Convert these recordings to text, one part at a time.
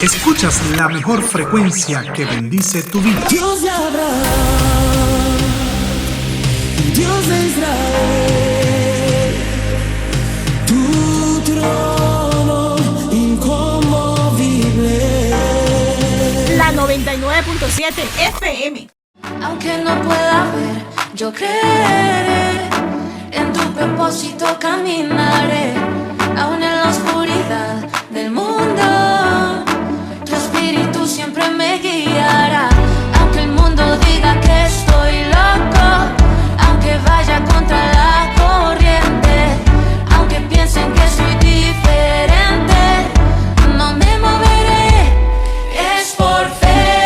Escuchas la mejor frecuencia que bendice tu vida. Dios de Abraham, Dios de Israel, tu trono inconmovible. La 99.7 FM. Aunque no pueda ver, yo creeré. En tu propósito caminaré. Aún en la oscuridad del mundo, tu espíritu siempre me guiará. Aunque el mundo diga que estoy loco, aunque vaya contra la corriente, aunque piensen que soy diferente, no me moveré, es por fe.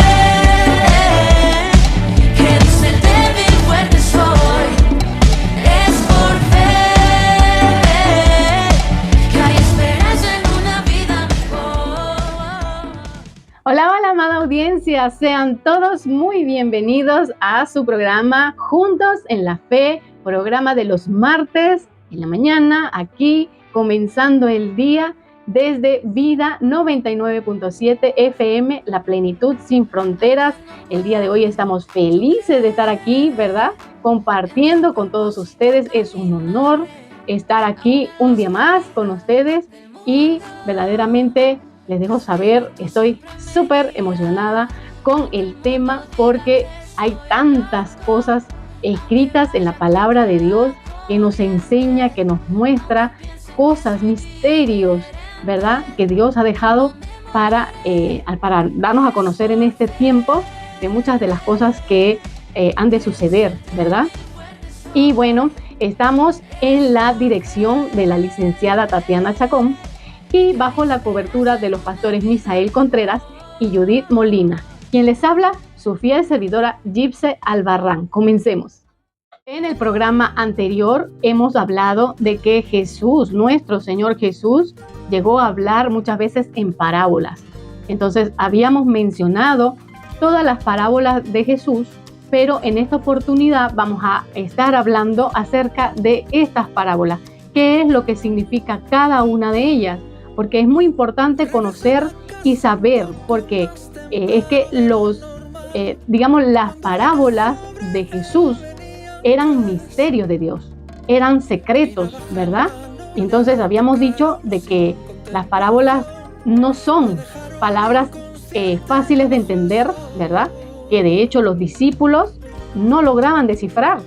Que dice el débil fuerte soy, es por fe. Que hay esperanza en una vida mejor. Hola, hola, amada audiencia, sean todos muy bienvenidos a su programa Juntos en la Fe, programa de los martes en la mañana, aquí comenzando el día desde Vida 99.7 FM, la plenitud sin fronteras. El día de hoy estamos felices de estar aquí, ¿verdad? Compartiendo con todos ustedes, es un honor estar aquí un día más con ustedes y verdaderamente les dejo saber, estoy súper emocionada con el tema porque hay tantas cosas escritas en la palabra de Dios que nos enseña, que nos muestra cosas, misterios, ¿verdad? Que Dios ha dejado para darnos a conocer en este tiempo de muchas de las cosas que han de suceder, ¿verdad? Y bueno, estamos en la dirección de la licenciada Tatiana Chacón y bajo la cobertura de los pastores Misael Contreras y Judith Molina. Quien les habla, su fiel servidora Gipse Albarrán. Comencemos. En el programa anterior hemos hablado de que Jesús, nuestro Señor Jesús, llegó a hablar muchas veces en parábolas. Entonces habíamos mencionado todas las parábolas de Jesús, pero en esta oportunidad vamos a estar hablando acerca de estas parábolas. ¿Qué es lo que significa cada una de ellas? Porque es muy importante conocer y saber, porque es que las parábolas de Jesús eran misterios de Dios, eran secretos, ¿verdad? Y entonces habíamos dicho de que las parábolas no son palabras fáciles de entender, ¿verdad? Que de hecho los discípulos no lograban descifrar.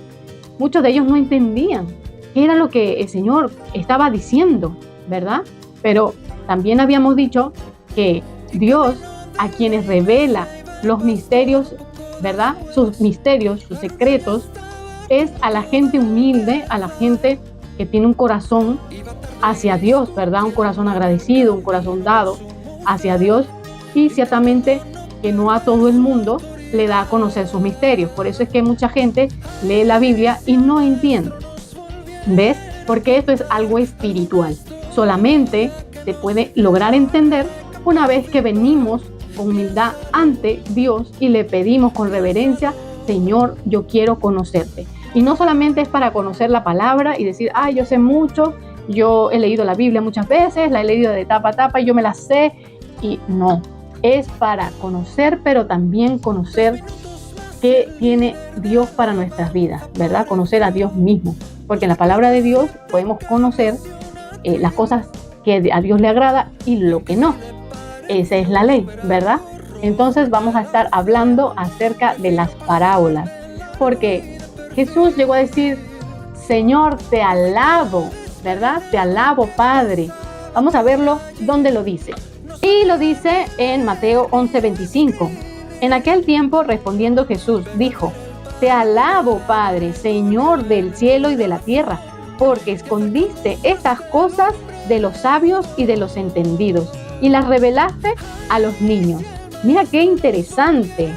Muchos de ellos no entendían qué era lo que el Señor estaba diciendo, ¿verdad? Pero también habíamos dicho que Dios, a quienes revela los misterios, ¿verdad? Sus misterios, sus secretos, es a la gente humilde, a la gente que tiene un corazón hacia Dios, ¿verdad? Un corazón agradecido, un corazón dado hacia Dios, y ciertamente que no a todo el mundo le da a conocer sus misterios. Por eso es que mucha gente lee la Biblia y no entiende. ¿Ves? Porque esto es algo espiritual. Solamente se puede lograr entender una vez que venimos con humildad ante Dios y le pedimos con reverencia: Señor, yo quiero conocerte. Y no solamente es para conocer la palabra y decir, yo sé mucho, yo he leído la Biblia muchas veces, la he leído de tapa a tapa y yo me la sé. Y no, es para conocer, pero también conocer qué tiene Dios para nuestras vidas, ¿verdad? Conocer a Dios mismo, porque en la palabra de Dios podemos conocer las cosas que a Dios le agrada y lo que no. Esa es la ley, ¿verdad? Entonces vamos a estar hablando acerca de las parábolas, porque Jesús llegó a decir: Señor, te alabo, ¿verdad? Te alabo, Padre. Vamos a verlo dónde lo dice. Y lo dice en Mateo 11:25. En aquel tiempo, respondiendo Jesús, dijo: Te alabo, Padre, Señor del cielo y de la tierra, porque escondiste estas cosas de los sabios y de los entendidos y las revelaste a los niños. Mira qué interesante.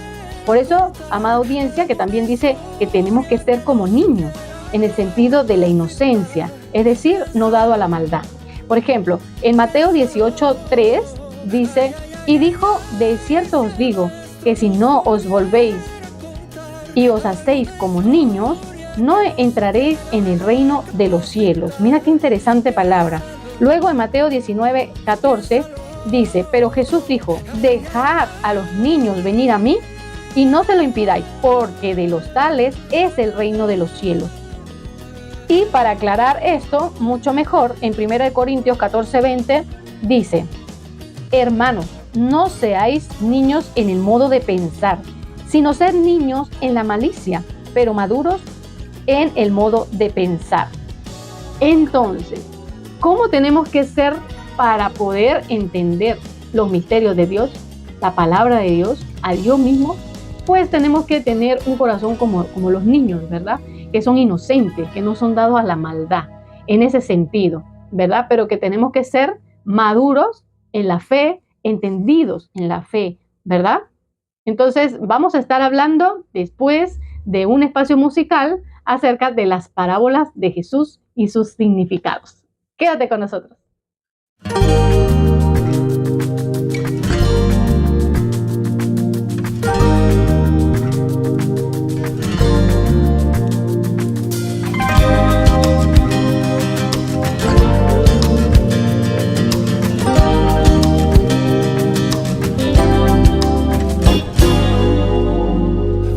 Por eso, amada audiencia, que también dice que tenemos que ser como niños, en el sentido de la inocencia, es decir, no dado a la maldad. Por ejemplo, en Mateo 18:3 dice: Y dijo, de cierto os digo, que si no os volvéis y os hacéis como niños, no entraréis en el reino de los cielos. Mira qué interesante palabra. Luego en Mateo 19:14 dice, pero Jesús dijo, dejad a los niños venir a mí y no se lo impidáis, porque de los tales es el reino de los cielos. Y para aclarar esto mucho mejor, en 1 Corintios 14:20 dice, hermanos, no seáis niños en el modo de pensar, sino ser niños en la malicia, pero maduros en el modo de pensar. Entonces, ¿cómo tenemos que ser para poder entender los misterios de Dios, la palabra de Dios, a Dios mismo? Pues tenemos que tener un corazón como los niños, ¿verdad? Que son inocentes, que no son dados a la maldad, en ese sentido, ¿verdad? Pero que tenemos que ser maduros en la fe, entendidos en la fe, ¿verdad? Entonces, vamos a estar hablando después de un espacio musical acerca de las parábolas de Jesús y sus significados. Quédate con nosotros.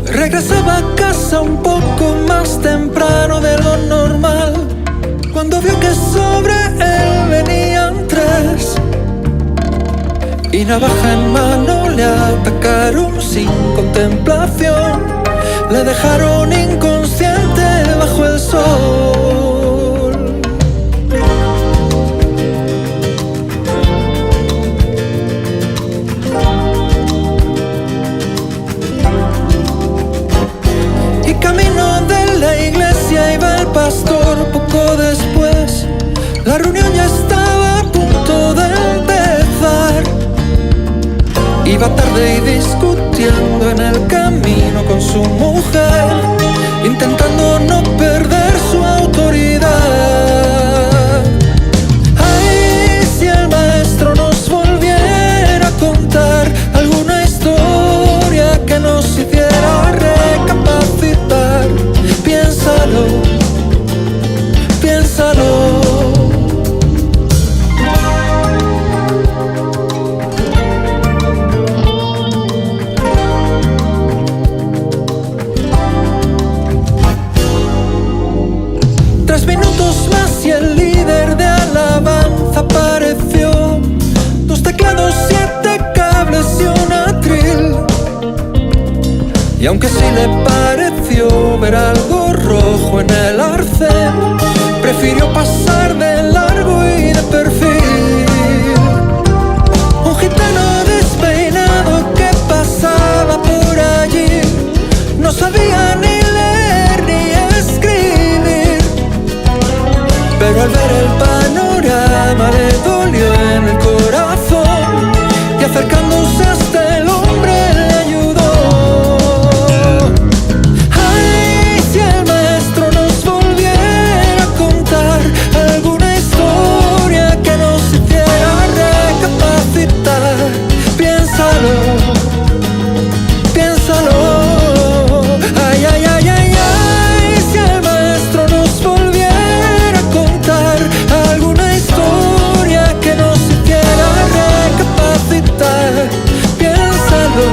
Regresaba a casa un poco más temprano de lo normal, cuando vio que sobre él venían tres, y navaja en mano le atacaron sin contemplación, le dejaron inconsciente bajo el sol. Camino de la iglesia iba el pastor poco después. La reunión ya estaba a punto de empezar. Iba tarde y discutiendo en el camino con su mujer, intentando no perder su autoridad. Ay, si el maestro nos volviera a contar alguna historia que nos hiciera recapacitar. Piénsalo, piénsalo. Tres minutos más y el líder de alabanza apareció. Dos teclados, 7 cables y un atril. Y aunque sí le pareció ver algo rojo en el arcén, prefirió pasar de largo y de perfil. Un gitano despeinado que pasaba por allí no sabía ni leer ni escribir, pero al ver el panorama le dolió en el corazón y acercándose hasta el hombre le ayudó. Ay, si el maestro nos volviera a contar alguna historia que nos hiciera recapacitar. Piénsalo, piénsalo. Ay, ay, ay, ay, ay, si el maestro nos volviera a contar alguna historia que nos hiciera recapacitar. Piénsalo,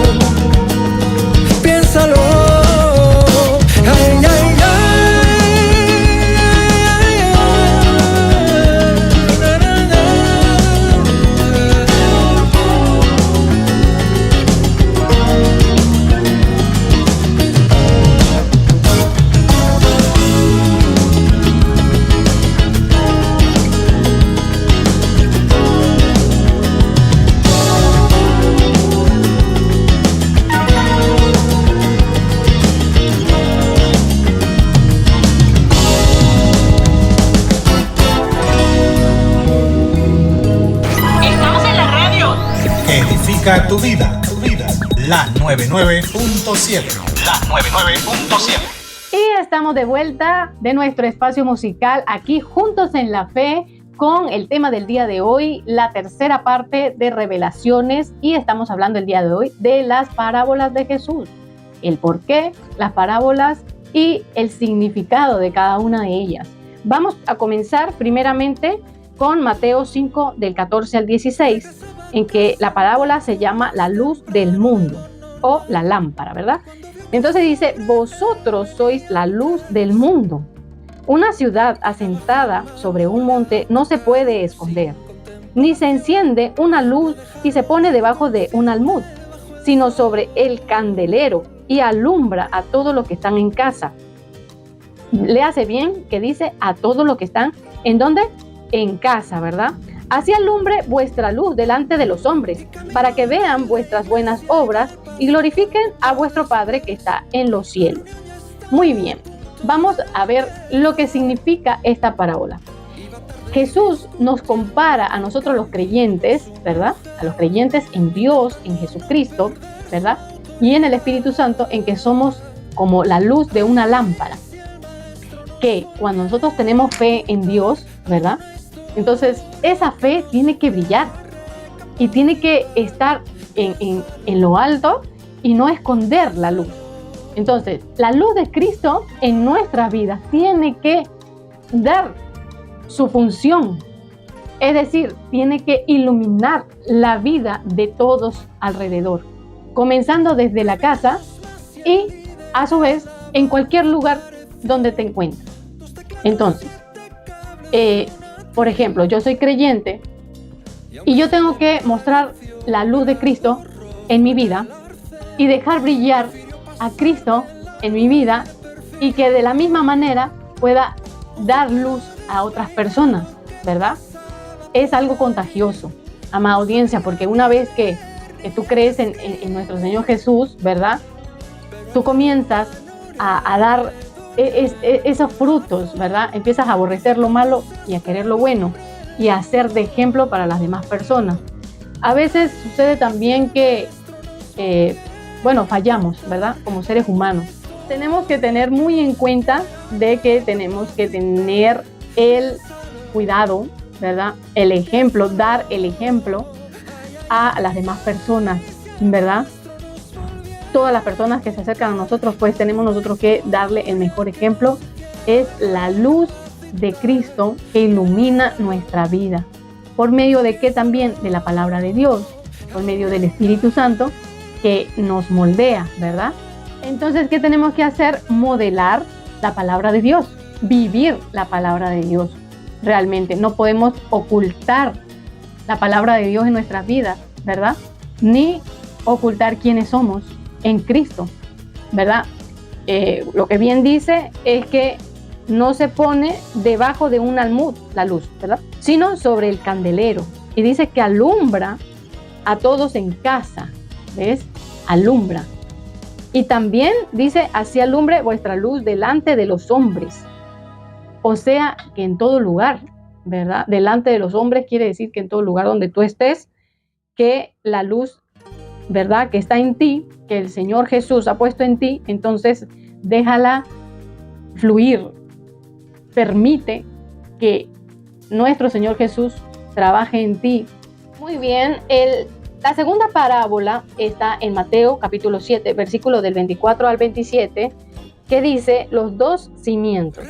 piénsalo. Ay, ay, Estamos en la radio. Edifica tu vida, la 99.7. La 99.7. Y estamos de vuelta de nuestro espacio musical aquí juntos en la fe con el tema del día de hoy, la tercera parte de Revelaciones, y estamos hablando el día de hoy de las parábolas de Jesús, el por qué, las parábolas y el significado de cada una de ellas. Vamos a comenzar primeramente con Mateo 5 del 14 al 16, en que la parábola se llama la luz del mundo o la lámpara, ¿verdad? Entonces dice, vosotros sois la luz del mundo. Una ciudad asentada sobre un monte no se puede esconder, ni se enciende una luz y se pone debajo de un almud, sino sobre el candelero y alumbra a todos los que están en casa. Le hace bien que dice a todos los que están, ¿en dónde? En casa, ¿verdad? Así alumbre vuestra luz delante de los hombres, para que vean vuestras buenas obras y glorifiquen a vuestro Padre que está en los cielos. Muy bien, vamos a ver lo que significa esta parábola. Jesús nos compara a nosotros los creyentes, ¿verdad? A los creyentes en Dios, en Jesucristo, ¿verdad? Y en el Espíritu Santo, en que somos como la luz de una lámpara. Que cuando nosotros tenemos fe en Dios, ¿verdad? Entonces, esa fe tiene que brillar y tiene que estar en lo alto y no esconder la luz. Entonces, la luz de Cristo en nuestras vidas tiene que dar su función. Es decir, tiene que iluminar la vida de todos alrededor, comenzando desde la casa y, a su vez, en cualquier lugar donde te encuentres. Entonces, por ejemplo, yo soy creyente y yo tengo que mostrar la luz de Cristo en mi vida y dejar brillar a Cristo en mi vida y que de la misma manera pueda dar luz a otras personas, ¿verdad? Es algo contagioso, amada audiencia, porque una vez que tú crees en nuestro Señor Jesús, ¿verdad? Tú comienzas a dar esos frutos, ¿verdad? Empiezas a aborrecer lo malo y a querer lo bueno y a ser de ejemplo para las demás personas. A veces sucede también que, fallamos, ¿verdad? Como seres humanos. Tenemos que tener muy en cuenta de que tenemos que tener el cuidado, ¿verdad? El ejemplo, dar el ejemplo a las demás personas, ¿verdad? Todas las personas que se acercan a nosotros, pues tenemos nosotros que darle el mejor ejemplo. Es la luz de Cristo que ilumina nuestra vida. ¿Por medio de qué también? De la palabra de Dios, por medio del Espíritu Santo que nos moldea, ¿verdad? Entonces, ¿qué tenemos que hacer? Modelar la palabra de Dios, vivir la palabra de Dios. Realmente no podemos ocultar la palabra de Dios en nuestras vidas, ¿verdad? Ni ocultar quiénes somos en Cristo, ¿verdad? Lo que bien dice es que no se pone debajo de un almud la luz, ¿verdad? Sino sobre el candelero. Y dice que alumbra a todos en casa, ¿ves? Alumbra. Y también dice, así alumbre vuestra luz delante de los hombres. O sea, que en todo lugar, ¿verdad? Delante de los hombres quiere decir que en todo lugar donde tú estés, que la luz, ¿verdad? Que está en ti, que el Señor Jesús ha puesto en ti, entonces déjala fluir. Permite que nuestro Señor Jesús trabaje en ti. Muy bien, la segunda parábola está en Mateo capítulo 7, versículo del 24 al 27, que dice los dos cimientos.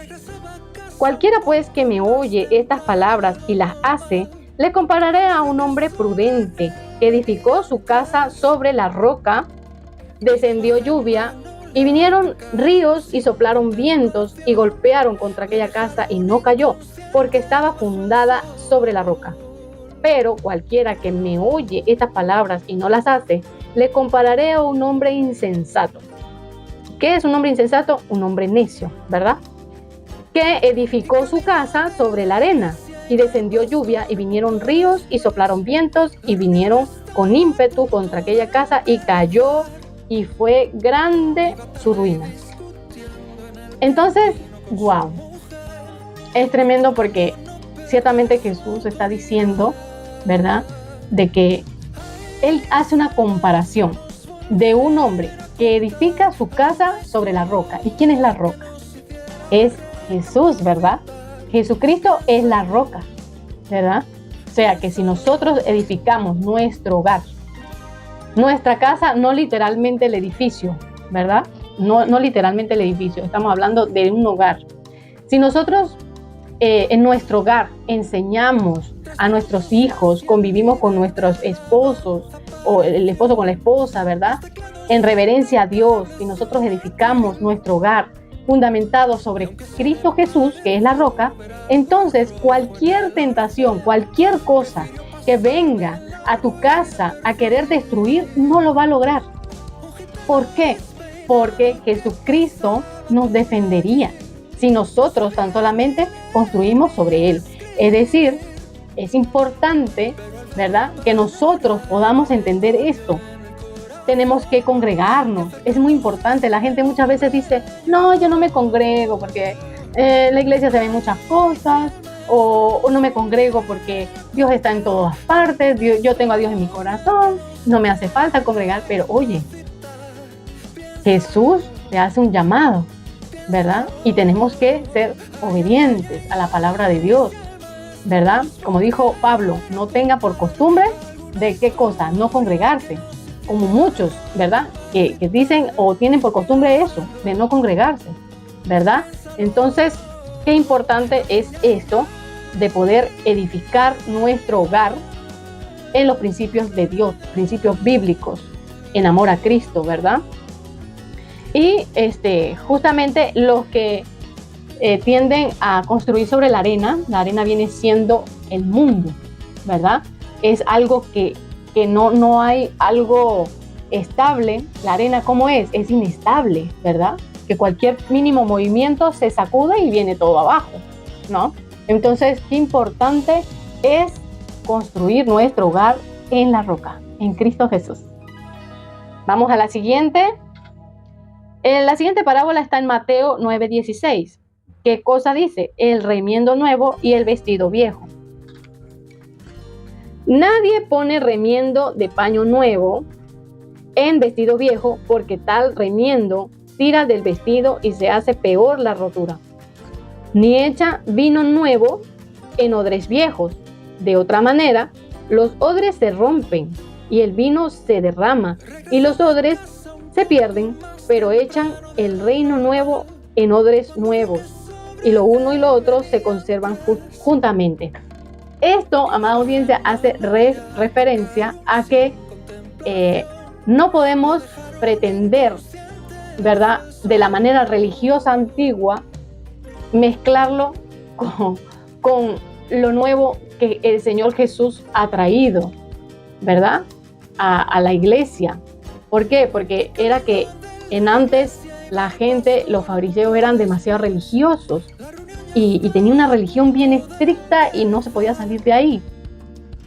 Cualquiera pues que me oye estas palabras y las hace, le compararé a un hombre prudente que edificó su casa sobre la roca. Descendió lluvia y vinieron ríos y soplaron vientos y golpearon contra aquella casa y no cayó, porque estaba fundada sobre la roca. Pero cualquiera que me oye estas palabras y no las hace, le compararé a un hombre insensato. ¿Qué es un hombre insensato? Un hombre necio, ¿verdad? Que edificó su casa sobre la arena, y descendió lluvia, y vinieron ríos, y soplaron vientos, y vinieron con ímpetu contra aquella casa, y cayó, y fue grande su ruina. Entonces, wow, es tremendo porque ciertamente Jesús está diciendo, ¿verdad?, de que Él hace una comparación de un hombre que edifica su casa sobre la roca. ¿Y quién es la roca? Es Jesús, ¿verdad? Jesucristo es la roca, ¿verdad? O sea que si nosotros edificamos nuestro hogar, nuestra casa, no literalmente el edificio, ¿verdad? No literalmente el edificio, estamos hablando de un hogar. Si nosotros en nuestro hogar enseñamos a nuestros hijos, convivimos con nuestros esposos o el esposo con la esposa, ¿verdad? En reverencia a Dios, y nosotros edificamos nuestro hogar fundamentado sobre Cristo Jesús, que es la roca, entonces cualquier tentación, cualquier cosa que venga a tu casa a querer destruir, no lo va a lograr. ¿Por qué? Porque Jesucristo nos defendería si nosotros tan solamente construimos sobre Él. Es decir, es importante, ¿verdad?, que nosotros podamos entender esto. Tenemos que congregarnos, es muy importante. La gente muchas veces dice, no, yo no me congrego porque en la iglesia se ven muchas cosas, o no me congrego porque Dios está en todas partes, yo tengo a Dios en mi corazón, no me hace falta congregar. Pero oye, Jesús le hace un llamado, ¿verdad? Y tenemos que ser obedientes a la palabra de Dios, ¿verdad? Como dijo Pablo, no tenga por costumbre de qué cosa, no congregarse, como muchos, ¿verdad? Que dicen o tienen por costumbre eso, de no congregarse, ¿verdad? Entonces, qué importante es esto de poder edificar nuestro hogar en los principios de Dios, principios bíblicos, en amor a Cristo, ¿verdad? Y justamente los que tienden a construir sobre la arena viene siendo el mundo, ¿verdad? Es algo que no hay algo estable. La arena, ¿cómo es? Es inestable, ¿verdad? Que cualquier mínimo movimiento se sacude y viene todo abajo, ¿no? Entonces, qué importante es construir nuestro hogar en la roca, en Cristo Jesús. Vamos a la siguiente. La siguiente parábola está en Mateo 9:16. ¿Qué cosa dice? El remiendo nuevo y el vestido viejo. Nadie pone remiendo de paño nuevo en vestido viejo, porque tal remiendo tira del vestido y se hace peor la rotura. Ni echa vino nuevo en odres viejos. De otra manera, los odres se rompen y el vino se derrama y los odres se pierden, pero echan el reino nuevo en odres nuevos, y lo uno y lo otro se conservan juntamente. Esto, amada audiencia, hace referencia a que no podemos pretender, ¿verdad?, de la manera religiosa antigua, mezclarlo con lo nuevo que el Señor Jesús ha traído, ¿verdad?, a la iglesia. ¿Por qué? Porque era que en antes la gente, los fariseos eran demasiado religiosos y tenían una religión bien estricta y no se podía salir de ahí.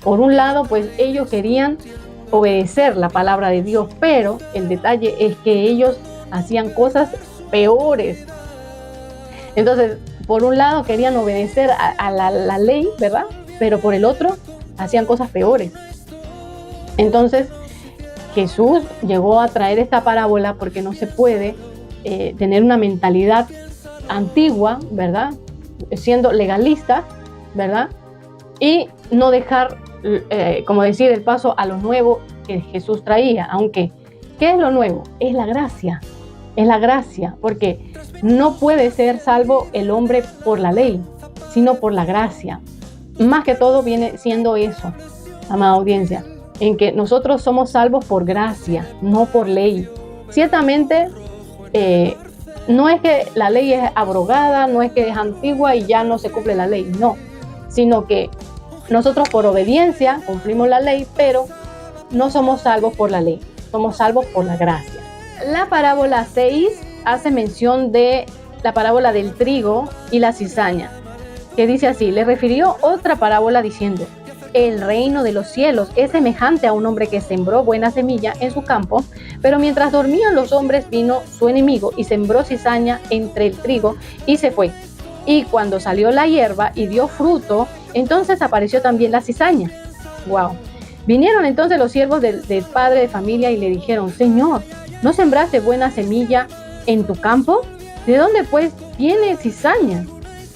Por un lado, pues ellos querían obedecer la palabra de Dios, pero el detalle es que ellos hacían cosas peores. Entonces, por un lado querían obedecer a la ley, ¿verdad? Pero por el otro hacían cosas peores. Entonces, Jesús llegó a traer esta parábola porque no se puede tener una mentalidad antigua, ¿verdad?, siendo legalista, ¿verdad?, y no dejar, como decir, el paso a lo nuevo que Jesús traía. Aunque, ¿qué es lo nuevo? Es la gracia, porque no puede ser salvo el hombre por la ley, sino por la gracia. Más que todo viene siendo eso, amada audiencia, en que nosotros somos salvos por gracia, no por ley. Ciertamente, no es que la ley es abrogada, no es que es antigua y ya no se cumple la ley, no, sino que nosotros por obediencia cumplimos la ley, pero no somos salvos por la ley, somos salvos por la gracia. La parábola 6 hace mención de la parábola del trigo y la cizaña, que dice así: le refirió otra parábola diciendo: el reino de los cielos es semejante a un hombre que sembró buena semilla en su campo, pero mientras dormían los hombres vino su enemigo y sembró cizaña entre el trigo y se fue. Y cuando salió la hierba y dio fruto, entonces apareció también la cizaña. ¡Wow! Vinieron entonces los siervos del padre de familia y le dijeron: Señor, ¿no sembraste buena semilla en tu campo? ¿De dónde pues viene cizaña?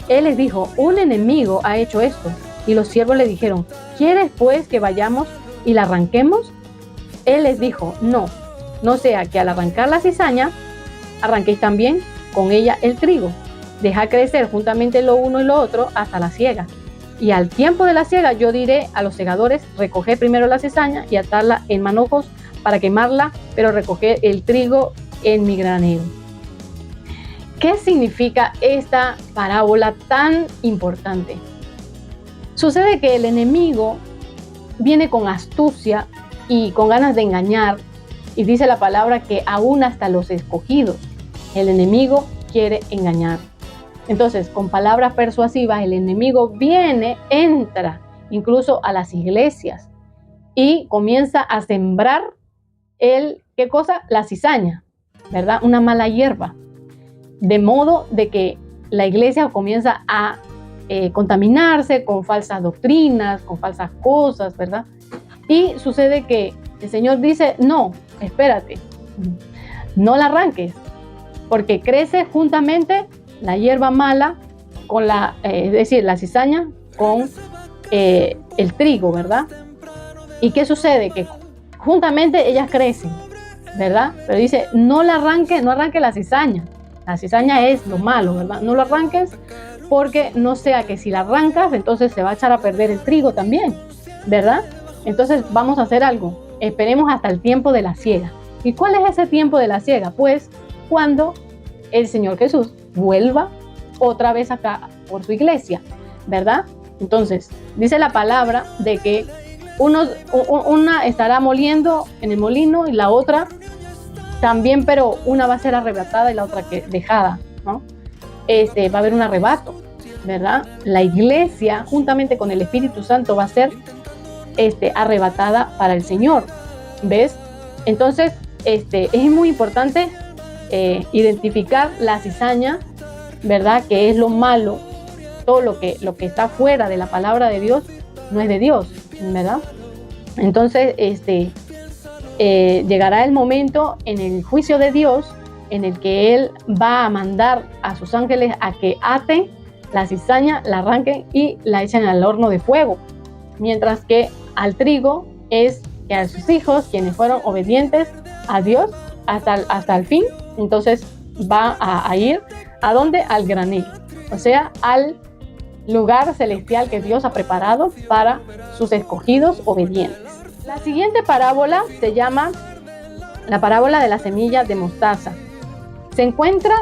Él les dijo: un enemigo ha hecho esto. Y los siervos le dijeron: ¿quieres pues que vayamos y la arranquemos? Él les dijo: no sea que al arrancar la cizaña, arranquéis también con ella el trigo. deja crecer juntamente lo uno y lo otro hasta la siega. Y al tiempo de la siega yo diré a los segadores, recoger primero la cizaña y atarla en manojos para quemarla, pero recoger el trigo en mi granero. ¿Qué significa esta parábola tan importante? Sucede que el enemigo viene con astucia y con ganas de engañar, y dice la palabra que aún hasta los escogidos el enemigo quiere engañar. Entonces, con palabras persuasivas, el enemigo viene, entra incluso a las iglesias y comienza a sembrar ¿qué cosa? La cizaña, ¿verdad? Una mala hierba. De modo de que la iglesia comienza a contaminarse con falsas doctrinas, con falsas cosas, ¿verdad? Y sucede que el Señor dice, no, espérate, no la arranques, porque crece juntamente la hierba mala con es decir, la cizaña con el trigo, ¿verdad? ¿Y qué sucede? Que juntamente ellas crecen, ¿verdad? Pero dice, no arranque la cizaña. La cizaña es lo malo, ¿verdad? No lo arranques, porque no sea que si la arrancas, entonces se va a echar a perder el trigo también, ¿verdad? Entonces vamos a hacer algo. Esperemos hasta el tiempo de la siega. ¿Y cuál es ese tiempo de la siega? Pues cuando el Señor Jesús vuelva otra vez acá por su iglesia, ¿verdad? Entonces, dice la palabra de que una estará moliendo en el molino y la otra también, pero una va a ser arrebatada y la otra dejada, ¿no? Va a haber un arrebato, ¿verdad? La iglesia, juntamente con el Espíritu Santo, va a ser arrebatada para el Señor, ¿ves? Entonces, es muy importante identificar la cizaña, ¿verdad? Que es lo malo, todo lo que está fuera de la palabra de Dios no es de Dios, ¿verdad? Entonces, llegará el momento en el juicio de Dios en el que Él va a mandar a sus ángeles a que aten la cizaña, la arranquen y la echen al horno de fuego, mientras que al trigo es que a sus hijos, quienes fueron obedientes a Dios hasta el fin, entonces va a ir ¿a dónde? Al granero, o sea, al lugar celestial que Dios ha preparado para sus escogidos obedientes. La siguiente parábola se llama la parábola de la semilla de mostaza. Se encuentra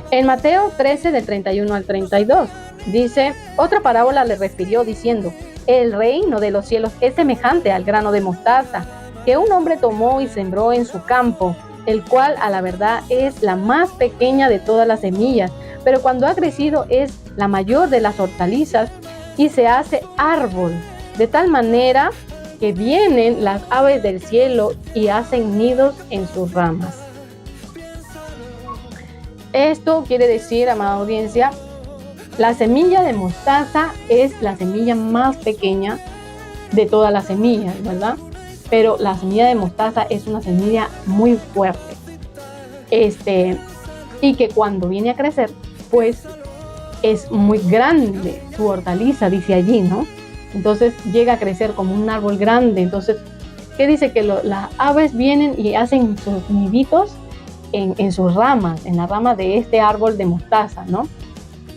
en Mateo 13, del 31 al 32. Dice, otra parábola le refirió diciendo, el reino de los cielos es semejante al grano de mostaza que un hombre tomó y sembró en su campo, el cual a la verdad es la más pequeña de todas las semillas, pero cuando ha crecido es la mayor de las hortalizas y se hace árbol, de tal manera que vienen las aves del cielo y hacen nidos en sus ramas. Esto quiere decir, amada audiencia, la semilla de mostaza es la semilla más pequeña de todas las semillas, ¿verdad? Pero la semilla de mostaza es una semilla muy fuerte. Y que cuando viene a crecer, pues es muy grande su hortaliza, dice allí, ¿no? Entonces llega a crecer como un árbol grande. Entonces, ¿qué dice? Que las aves vienen y hacen sus niditos en sus ramas, en la rama de este árbol de mostaza, ¿no?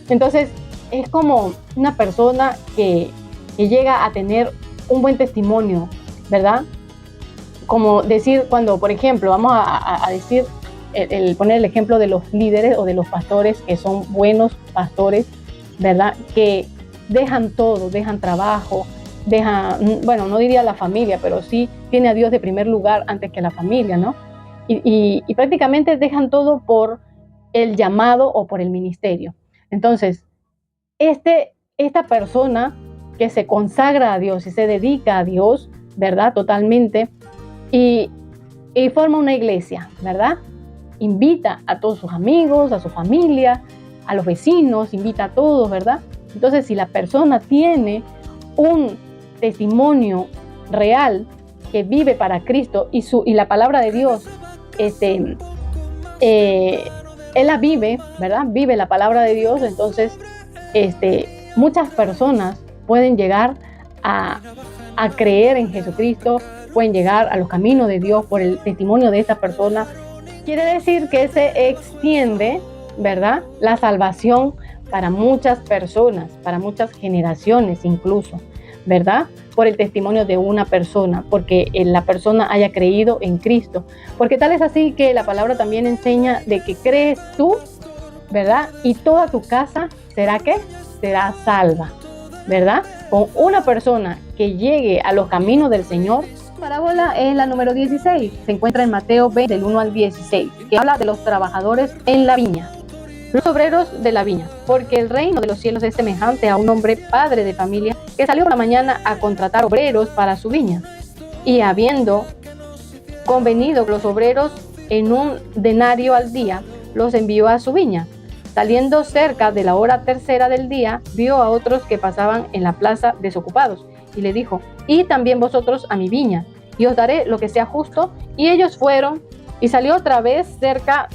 Entonces, es como una persona que llega a tener un buen testimonio, ¿verdad? Como decir, cuando, por ejemplo, vamos a decir, poner el ejemplo de los líderes o de los pastores que son buenos pastores, ¿verdad? Que dejan todo, dejan trabajo, bueno, no diría la familia, pero sí tiene a Dios de primer lugar antes que la familia, ¿no? Y prácticamente dejan todo por el llamado o por el ministerio. Entonces, esta persona que se consagra a Dios y se dedica a Dios, ¿verdad? Totalmente, y forma una iglesia, ¿verdad? Invita a todos sus amigos, a su familia, a los vecinos, invita a todos, ¿verdad? Entonces, si la persona tiene un testimonio real que vive para Cristo y la palabra de Dios, él la vive, ¿verdad? Vive la palabra de Dios, entonces muchas personas pueden llegar a creer en Jesucristo, pueden llegar a los caminos de Dios por el testimonio de esta persona Quiere decir que se extiende, ¿verdad?, la salvación para muchas personas, para muchas generaciones incluso, ¿verdad?, por el testimonio de una persona, porque la persona haya creído en Cristo. Porque tal es así que la palabra también enseña de que crees tú, ¿verdad?, y toda tu casa será ¿qué? Será salva, ¿verdad? Con una persona que llegue a los caminos del Señor. La parábola es la número 16, se encuentra en Mateo 20, del 1 al 16, que habla de los trabajadores en la viña, los obreros de la viña, porque el reino de los cielos es semejante a un hombre padre de familia que salió por la mañana a contratar obreros para su viña, y habiendo convenido con los obreros en un denario al día, los envió a su viña. Saliendo cerca de la hora tercera del día, vio a otros que pasaban en la plaza desocupados, y le dijo: id también vosotros a mi viña, y os daré lo que sea justo. Y ellos fueron, y salió otra vez cerca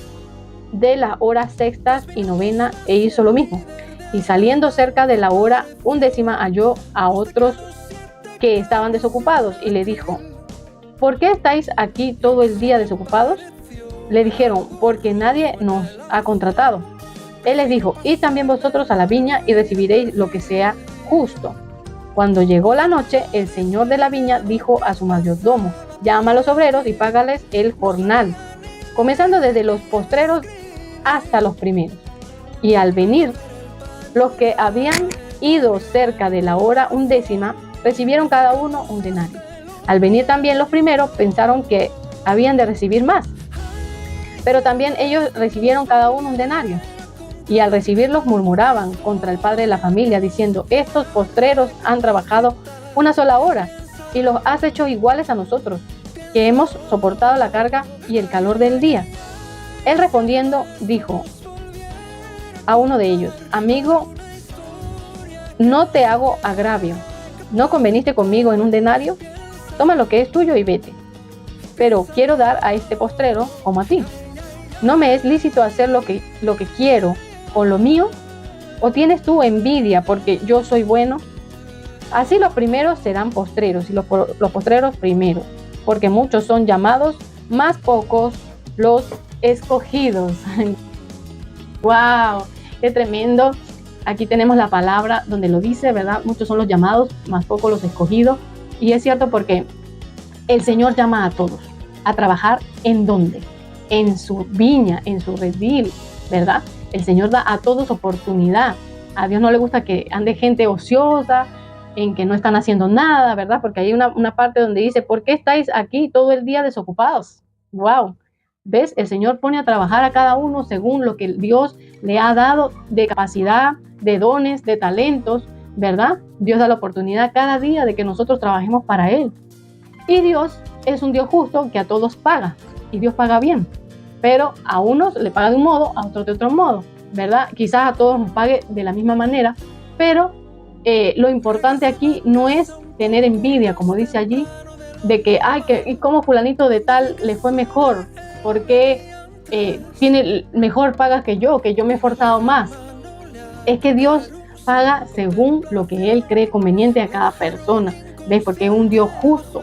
de las horas sextas y novena, e hizo lo mismo. Y saliendo cerca de la hora 11, halló a otros que estaban desocupados, y le dijo: ¿por qué estáis aquí todo el día desocupados? Le dijeron: porque nadie nos ha contratado. Él les dijo: id también vosotros a la viña y recibiréis lo que sea justo. Cuando llegó la noche, el señor de la viña dijo a su mayordomo: llama a los obreros y págales el jornal, comenzando desde los postreros hasta los primeros. Y al venir, los que habían ido cerca de la hora 11 recibieron cada uno un denario. Al venir también los primeros, pensaron que habían de recibir más, pero también ellos recibieron cada uno un denario. Y al recibirlos murmuraban contra el padre de la familia, diciendo: estos postreros han trabajado una sola hora, y los has hecho iguales a nosotros, que hemos soportado la carga y el calor del día. Él respondiendo dijo a uno de ellos: amigo, no te hago agravio, ¿no conveniste conmigo en un denario? Toma lo que es tuyo y vete. Pero quiero dar a este postrero como a ti. ¿No me es lícito hacer lo que quiero con lo mío? ¿O tienes tú envidia porque yo soy bueno? Así los primeros serán postreros, y los postreros primeros, porque muchos son llamados, más pocos los escogidos. ¡Wow! ¡Qué tremendo! Aquí tenemos la palabra donde lo dice, ¿verdad? Muchos son los llamados, más pocos los escogidos. Y es cierto, porque el Señor llama a todos a trabajar ¿en dónde? En su viña, en su redil, ¿verdad? El Señor da a todos oportunidad. A Dios no le gusta que ande gente ociosa, en que no están haciendo nada, ¿verdad? Porque hay una parte donde dice: ¿por qué estáis aquí todo el día desocupados? ¡Wow! ¿Ves? El Señor pone a trabajar a cada uno según lo que Dios le ha dado de capacidad, de dones, de talentos, ¿verdad? Dios da la oportunidad cada día de que nosotros trabajemos para Él. Y Dios es un Dios justo que a todos paga, y Dios paga bien. Pero a unos le paga de un modo, a otros de otro modo, ¿verdad? Quizás a todos nos pague de la misma manera, pero lo importante aquí no es tener envidia, como dice allí, de que, ¿y cómo fulanito de tal le fue mejor? ¿Por qué tiene mejor paga que yo me he esforzado más? Es que Dios paga según lo que Él cree conveniente a cada persona, ¿ves? Porque es un Dios justo.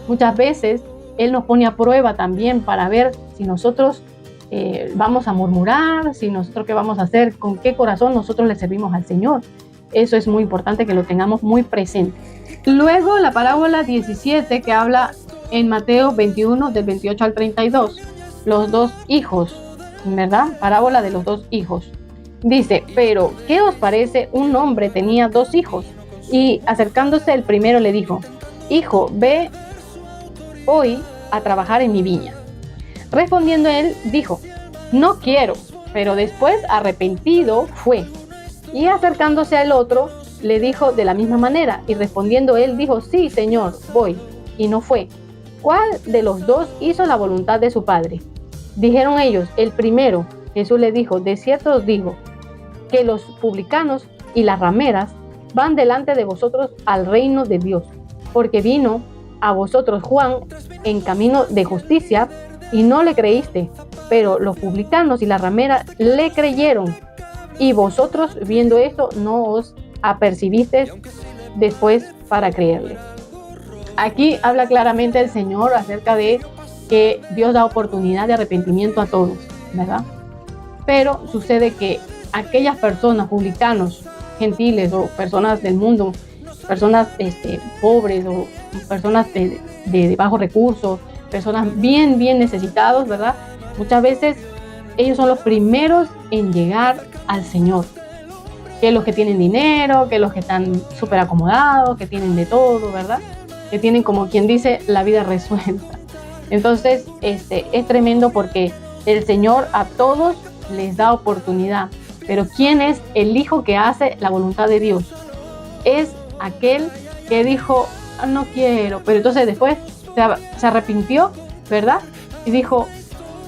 Muchas veces Él nos pone a prueba también para ver si nosotros vamos a murmurar, si nosotros qué vamos a hacer, con qué corazón nosotros le servimos al Señor. Eso es muy importante que lo tengamos muy presente. Luego la parábola 17, que habla en Mateo 21, del 28 al 32, los dos hijos, ¿verdad? Parábola de los dos hijos. Dice: pero ¿qué os parece? Un hombre tenía dos hijos, y acercándose el primero le dijo: hijo, ve hoy a trabajar en mi viña. Respondiendo él, dijo: no quiero. Pero después, arrepentido, fue. Y acercándose al otro, le dijo de la misma manera. Y respondiendo él, dijo: sí, Señor, voy. Y no fue. ¿Cuál de los dos hizo la voluntad de su padre? Dijeron ellos: el primero. Jesús le dijo: de cierto os digo, que los publicanos y las rameras van delante de vosotros al reino de Dios. Porque vino a vosotros Juan en camino de justicia, y no le creíste, pero los publicanos y las rameras le creyeron. Y vosotros, viendo esto, no os apercibisteis después para creerle. Aquí habla claramente el Señor acerca de que Dios da oportunidad de arrepentimiento a todos, ¿verdad? Pero sucede que aquellas personas, publicanos, gentiles o personas del mundo, personas pobres o personas de bajos recursos, personas bien necesitados, ¿verdad? Muchas veces ellos son los primeros en llegar al Señor, que los que tienen dinero, que los que están súper acomodados, que tienen de todo, ¿verdad? Que tienen, como quien dice, la vida resuelta. Entonces, es tremendo porque el Señor a todos les da oportunidad. Pero ¿quién es el hijo que hace la voluntad de Dios? Es aquel que dijo, no quiero, pero entonces después se arrepintió, ¿verdad? Y dijo,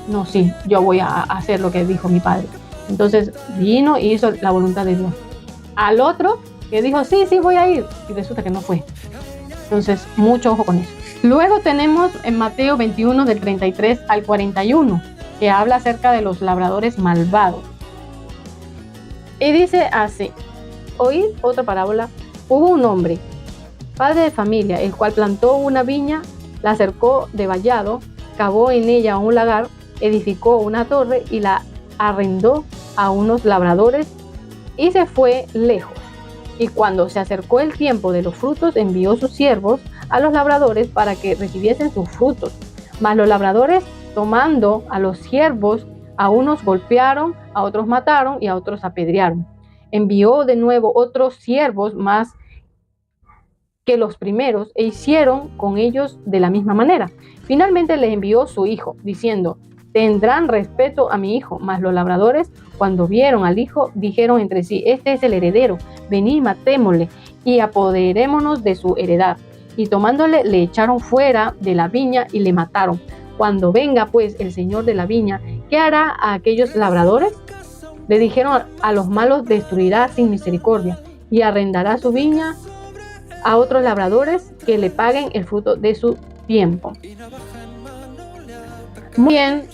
no, sí, yo voy a hacer lo que dijo mi padre. Entonces vino y hizo la voluntad de Dios. Al otro que dijo, sí, voy a ir, y resulta que no fue. Entonces, mucho ojo con eso. Luego tenemos en Mateo 21 del 33 al 41, que habla acerca de los labradores malvados. Y dice así, oíd otra parábola. Hubo un hombre, padre de familia, el cual plantó una viña, la cercó de vallado, cavó en ella un lagar, edificó una torre y la arrendó a unos labradores y se fue lejos. Y cuando se acercó el tiempo de los frutos, envió sus siervos a los labradores para que recibiesen sus frutos. Mas los labradores, tomando a los siervos, a unos golpearon, a otros mataron y a otros apedrearon. Envió de nuevo otros siervos más que los primeros e hicieron con ellos de la misma manera. Finalmente les envió su hijo, diciendo, tendrán respeto a mi hijo. Mas los labradores, cuando vieron al hijo, dijeron entre sí, este es el heredero, venid, matémosle y apoderémonos de su heredad. Y tomándole, le echaron fuera de la viña y le mataron. Cuando venga pues el señor de la viña, ¿qué hará a aquellos labradores? Le dijeron, a los malos destruirá sin misericordia y arrendará su viña a otros labradores que le paguen el fruto de su tiempo. Muy bien,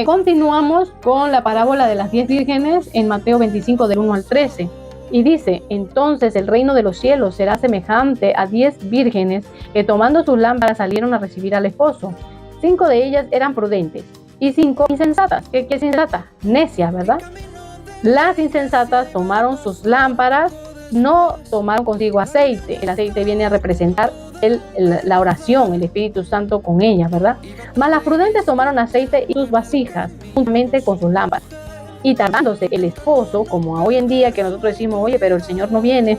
continuamos con la parábola de las 10 vírgenes en Mateo 25 del 1 al 13. Y dice, entonces el reino de los cielos será semejante a 10 vírgenes que tomando sus lámparas salieron a recibir al esposo. 5 de ellas eran prudentes y 5 insensatas. ¿Qué es insensata? Necias, ¿verdad? Las insensatas tomaron sus lámparas, no tomaron consigo aceite. El aceite viene a representar la oración, el Espíritu Santo con ellas, ¿verdad? Mas las prudentes tomaron aceite y sus vasijas, juntamente con sus lámparas. Y tardándose el esposo, como hoy en día que nosotros decimos, oye, pero el Señor no viene,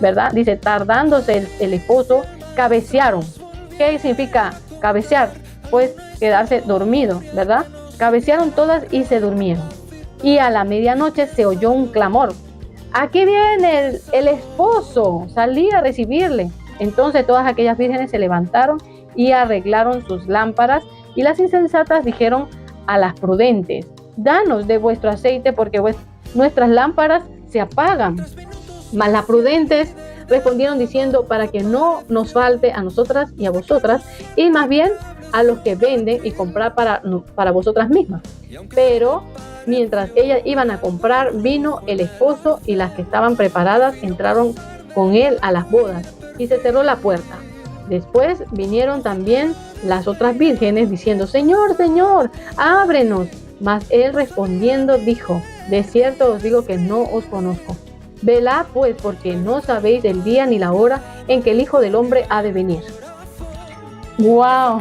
¿verdad? Dice, tardándose el esposo, cabecearon. ¿Qué significa cabecear? Pues quedarse dormido, ¿verdad? Cabecearon todas y se durmieron. Y a la medianoche se oyó un clamor. Aquí viene el esposo, salí a recibirle. Entonces todas aquellas vírgenes se levantaron y arreglaron sus lámparas. Y las insensatas dijeron a las prudentes, danos de vuestro aceite porque nuestras lámparas se apagan. Mas las prudentes respondieron diciendo, para que no nos falte a nosotras y a vosotras, y más bien a los que venden y comprar para vosotras mismas. Pero mientras ellas iban a comprar, vino el esposo y las que estaban preparadas entraron con él a las bodas y se cerró la puerta. Después vinieron también las otras vírgenes diciendo, Señor, Señor, ábrenos. Mas él respondiendo dijo, de cierto os digo que no os conozco. Velad pues, porque no sabéis el día ni la hora en que el Hijo del Hombre ha de venir. ¡Wow!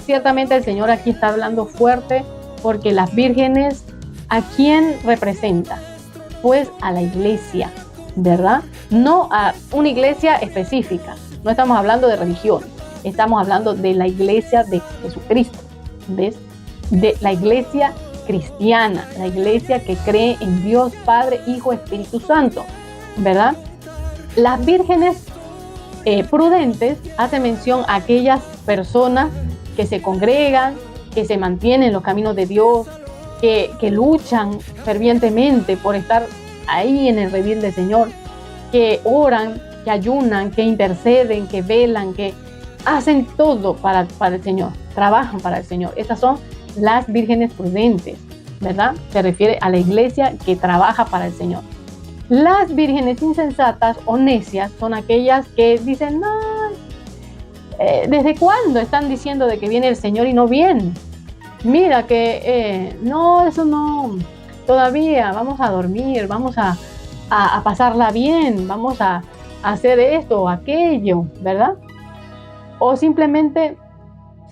Ciertamente el Señor aquí está hablando fuerte, porque las vírgenes, ¿a quién representa? Pues a la iglesia, ¿verdad? No a una iglesia específica. No estamos hablando de religión, estamos hablando de la iglesia de Jesucristo, ¿ves? De la iglesia cristiana, la iglesia que cree en Dios Padre, Hijo, Espíritu Santo, ¿verdad? Las vírgenes prudentes hace mención a aquellas personas que se congregan, que se mantienen en los caminos de Dios, que luchan fervientemente por estar ahí en el redil del Señor, que oran, que ayunan, que interceden, que velan, que hacen todo para el Señor, trabajan para el Señor. Estas son las vírgenes prudentes, ¿verdad? Se refiere a la iglesia que trabaja para el Señor. Las vírgenes insensatas o necias son aquellas que dicen, no, ¿Desde cuándo están diciendo de que viene el Señor y no viene? Mira que no, eso no, todavía vamos a dormir, vamos a pasarla bien, vamos a hacer esto o aquello, ¿verdad? O simplemente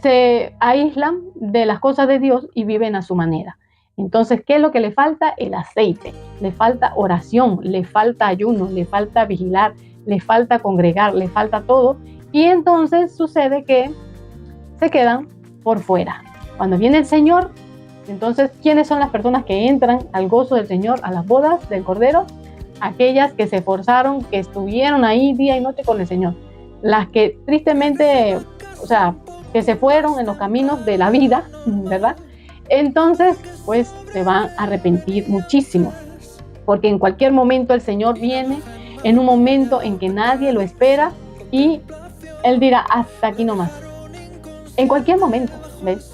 se aíslan de las cosas de Dios y viven a su manera. Entonces, ¿qué es lo que le falta? El aceite, le falta oración, le falta ayuno, le falta vigilar, le falta congregar, le falta todo. Y entonces sucede que se quedan por fuera. Cuando viene el Señor, entonces, ¿quiénes son las personas que entran al gozo del Señor, a las bodas del Cordero? Aquellas que se esforzaron, que estuvieron ahí día y noche con el Señor. Las que tristemente, que se fueron en los caminos de la vida, ¿verdad? Entonces, pues se van a arrepentir muchísimo, porque en cualquier momento el Señor viene, en un momento en que nadie lo espera, y Él dirá, hasta aquí nomás. En cualquier momento, ¿ves?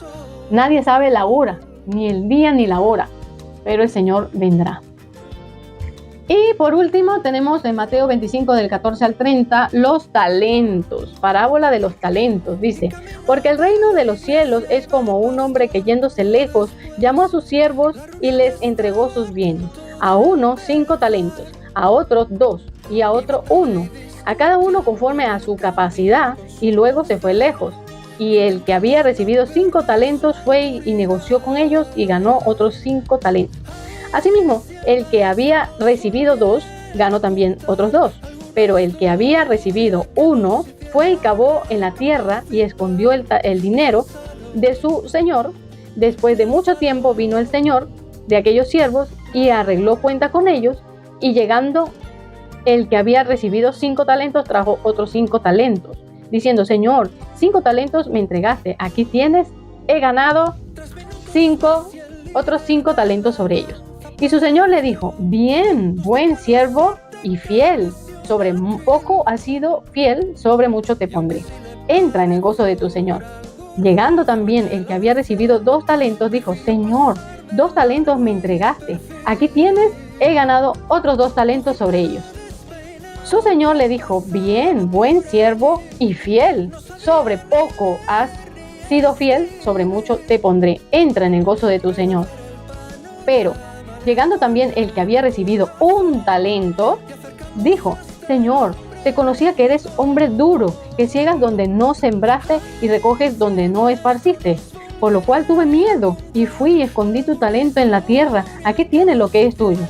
Nadie sabe la hora, ni el día ni la hora, pero el Señor vendrá. Y por último tenemos en Mateo 25 del 14 al 30 los talentos, parábola de los talentos. Dice, porque el reino de los cielos es como un hombre que yéndose lejos llamó a sus siervos y les entregó sus bienes. A uno 5 talentos, a otro 2 y a otro 1, a cada uno conforme a su capacidad, y luego se fue lejos. Y el que había recibido 5 talentos fue y negoció con ellos y ganó otros 5 talentos. Asimismo, el que había recibido 2, ganó también otros 2. Pero el que había recibido 1, fue y cavó en la tierra y escondió el dinero de su señor. Después de mucho tiempo vino el señor de aquellos siervos y arregló cuenta con ellos. Y llegando el que había recibido 5 talentos, trajo otros 5 talentos, diciendo, Señor, 5 talentos me entregaste, aquí tienes, he ganado otros 5 talentos sobre ellos. Y su señor le dijo, bien, buen siervo y fiel, sobre poco has sido fiel, sobre mucho te pondré. Entra en el gozo de tu señor. Llegando también el que había recibido 2 talentos, dijo, Señor, 2 talentos me entregaste, aquí tienes, he ganado otros 2 talentos sobre ellos. Su señor le dijo, bien, buen siervo y fiel, sobre poco has sido fiel, sobre mucho te pondré. Entra en el gozo de tu señor. Pero llegando también el que había recibido 1 talento, dijo, Señor, te conocía que eres hombre duro, que ciegas donde no sembraste y recoges donde no esparciste. Por lo cual tuve miedo y fui y escondí tu talento en la tierra. Aquí tienes lo que es tuyo.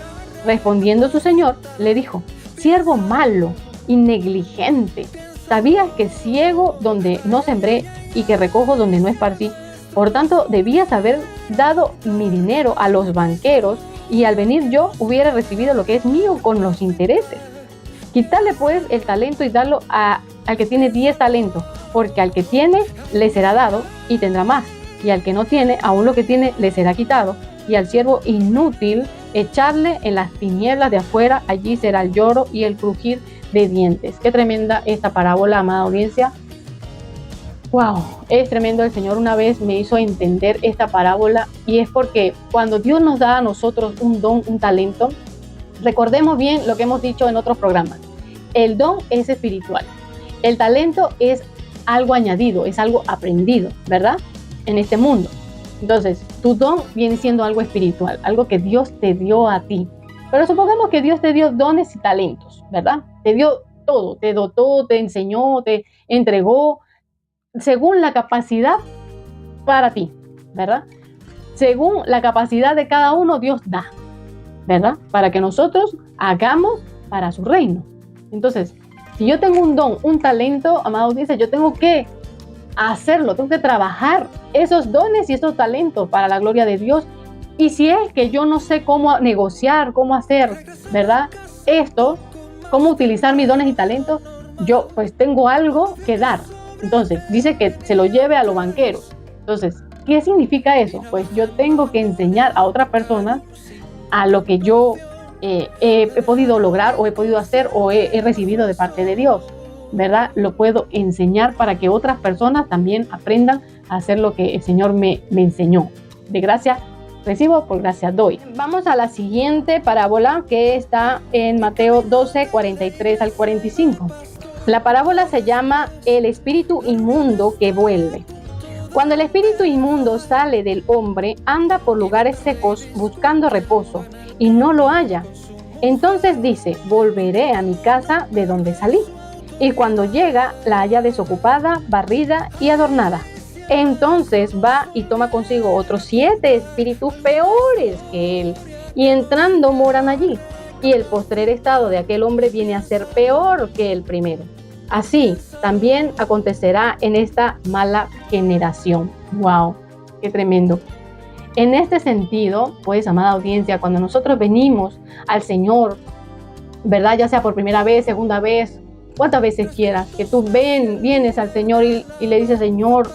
Respondiendo su señor, le dijo, siervo malo y negligente, ¿sabías que ciego donde no sembré y que recojo donde no esparcí? Por tanto, debías haber dado mi dinero a los banqueros, y al venir yo hubiera recibido lo que es mío con los intereses. Quitarle pues el talento y darlo al que tiene 10 talentos, porque al que tiene le será dado y tendrá más, y al que no tiene, aún lo que tiene le será quitado. Y al siervo inútil echarle en las tinieblas de afuera, allí será el lloro y el crujir de dientes. Qué tremenda esta parábola, amada audiencia. Wow, es tremendo. El Señor una vez me hizo entender esta parábola, y es porque cuando Dios nos da a nosotros un don, un talento, recordemos bien lo que hemos dicho en otros programas. El don es espiritual. El talento es algo añadido, es algo aprendido, ¿verdad? En este mundo. Entonces, tu don viene siendo algo espiritual, algo que Dios te dio a ti. Pero supongamos que Dios te dio dones y talentos, ¿verdad? Te dio todo, te dotó, te enseñó, te entregó, según la capacidad para ti, ¿verdad? Según la capacidad de cada uno, Dios da, ¿verdad? Para que nosotros hagamos para su reino. Entonces, si yo tengo un don, un talento, amado, dice, yo tengo que hacerlo, tengo que trabajar esos dones y esos talentos para la gloria de Dios. Y si es que yo no sé cómo negociar, cómo hacer, ¿verdad? Esto, cómo utilizar mis dones y talentos, yo pues tengo algo que dar. Entonces, dice que se lo lleve a los banqueros. Entonces, ¿qué significa eso? Pues yo tengo que enseñar a otras personas a lo que yo he podido lograr o he podido hacer o he recibido de parte de Dios, ¿verdad? Lo puedo enseñar para que otras personas también aprendan a hacer lo que el Señor me enseñó. De gracia recibo, por gracia doy. Vamos a la siguiente parábola, que está en Mateo 12, 43 al 45. La parábola se llama el espíritu inmundo que vuelve. Cuando el espíritu inmundo sale del hombre, anda por lugares secos buscando reposo y no lo halla. Entonces dice: volveré a mi casa de donde salí. Y cuando llega, la halla desocupada, barrida y adornada. Entonces va y toma consigo otros 7 espíritus peores que él, y entrando moran allí. Y el postrer estado de aquel hombre viene a ser peor que el primero. Así también acontecerá en esta mala generación. ¡Wow! ¡Qué tremendo! En este sentido, pues, amada audiencia, cuando nosotros venimos al Señor, ¿verdad? Ya sea por primera vez, segunda vez, cuántas veces quieras, que tú vienes al Señor y le dices: Señor,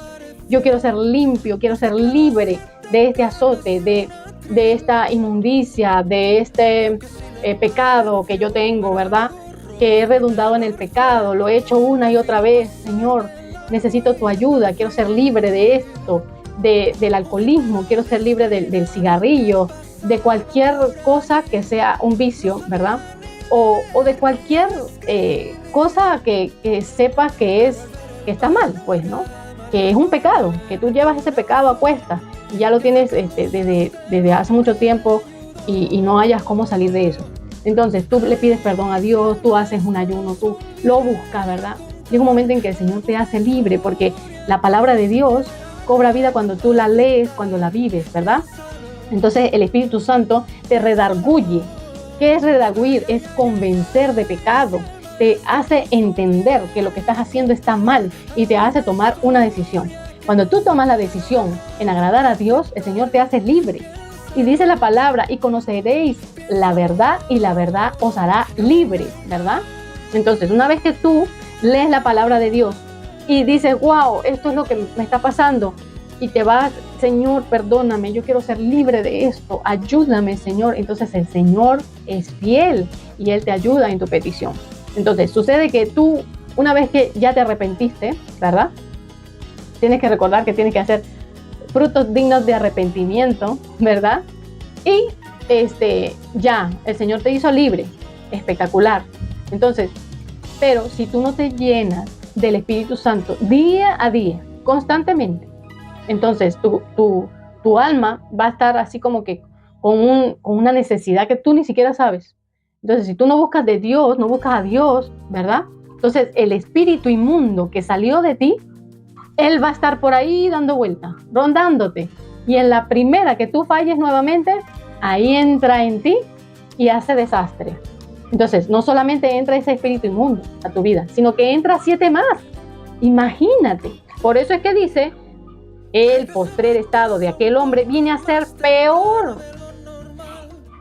yo quiero ser limpio, quiero ser libre de este azote, de esta inmundicia, de este pecado que yo tengo, ¿verdad? Que he redundado en el pecado, lo he hecho una y otra vez. Señor, necesito tu ayuda, quiero ser libre de esto, del alcoholismo, quiero ser libre del cigarrillo, de cualquier cosa que sea un vicio, ¿verdad? O de cualquier cosa que sepas que está mal, pues, ¿no? Que es un pecado, que tú llevas ese pecado a cuestas y ya lo tienes desde hace mucho tiempo y no hayas cómo salir de eso. Entonces tú le pides perdón a Dios, tú haces un ayuno, tú lo buscas, ¿verdad? Llega un momento en que el Señor te hace libre, porque la palabra de Dios cobra vida cuando tú la lees, cuando la vives, ¿verdad? Entonces el Espíritu Santo te redarguye. ¿Qué es redarguir? Es convencer de pecado. Te hace entender que lo que estás haciendo está mal y te hace tomar una decisión. Cuando tú tomas la decisión en agradar a Dios, el Señor te hace libre. Y dice la palabra: y conoceréis la verdad y la verdad os hará libre, ¿verdad? Entonces, una vez que tú lees la palabra de Dios y dices: wow, esto es lo que me está pasando, y te vas: Señor, perdóname, yo quiero ser libre de esto, ayúdame, Señor. Entonces el Señor es fiel y Él te ayuda en tu petición. Entonces sucede que tú, una vez que ya te arrepentiste, ¿verdad? Tienes que recordar que tienes que hacer frutos dignos de arrepentimiento, ¿verdad? Y ya, el Señor te hizo libre, espectacular. Entonces, pero si tú no te llenas del Espíritu Santo día a día, constantemente, entonces tu alma va a estar así como que con una necesidad que tú ni siquiera sabes. Entonces, si tú no buscas de Dios, no buscas a Dios, ¿verdad? Entonces, el espíritu inmundo que salió de ti, él va a estar por ahí dando vueltas, rondándote. Y en la primera que tú falles nuevamente, ahí entra en ti y hace desastre. Entonces, no solamente entra ese espíritu inmundo a tu vida, sino que entra 7 más. Imagínate. Por eso es que dice: el postrer estado de aquel hombre viene a ser peor.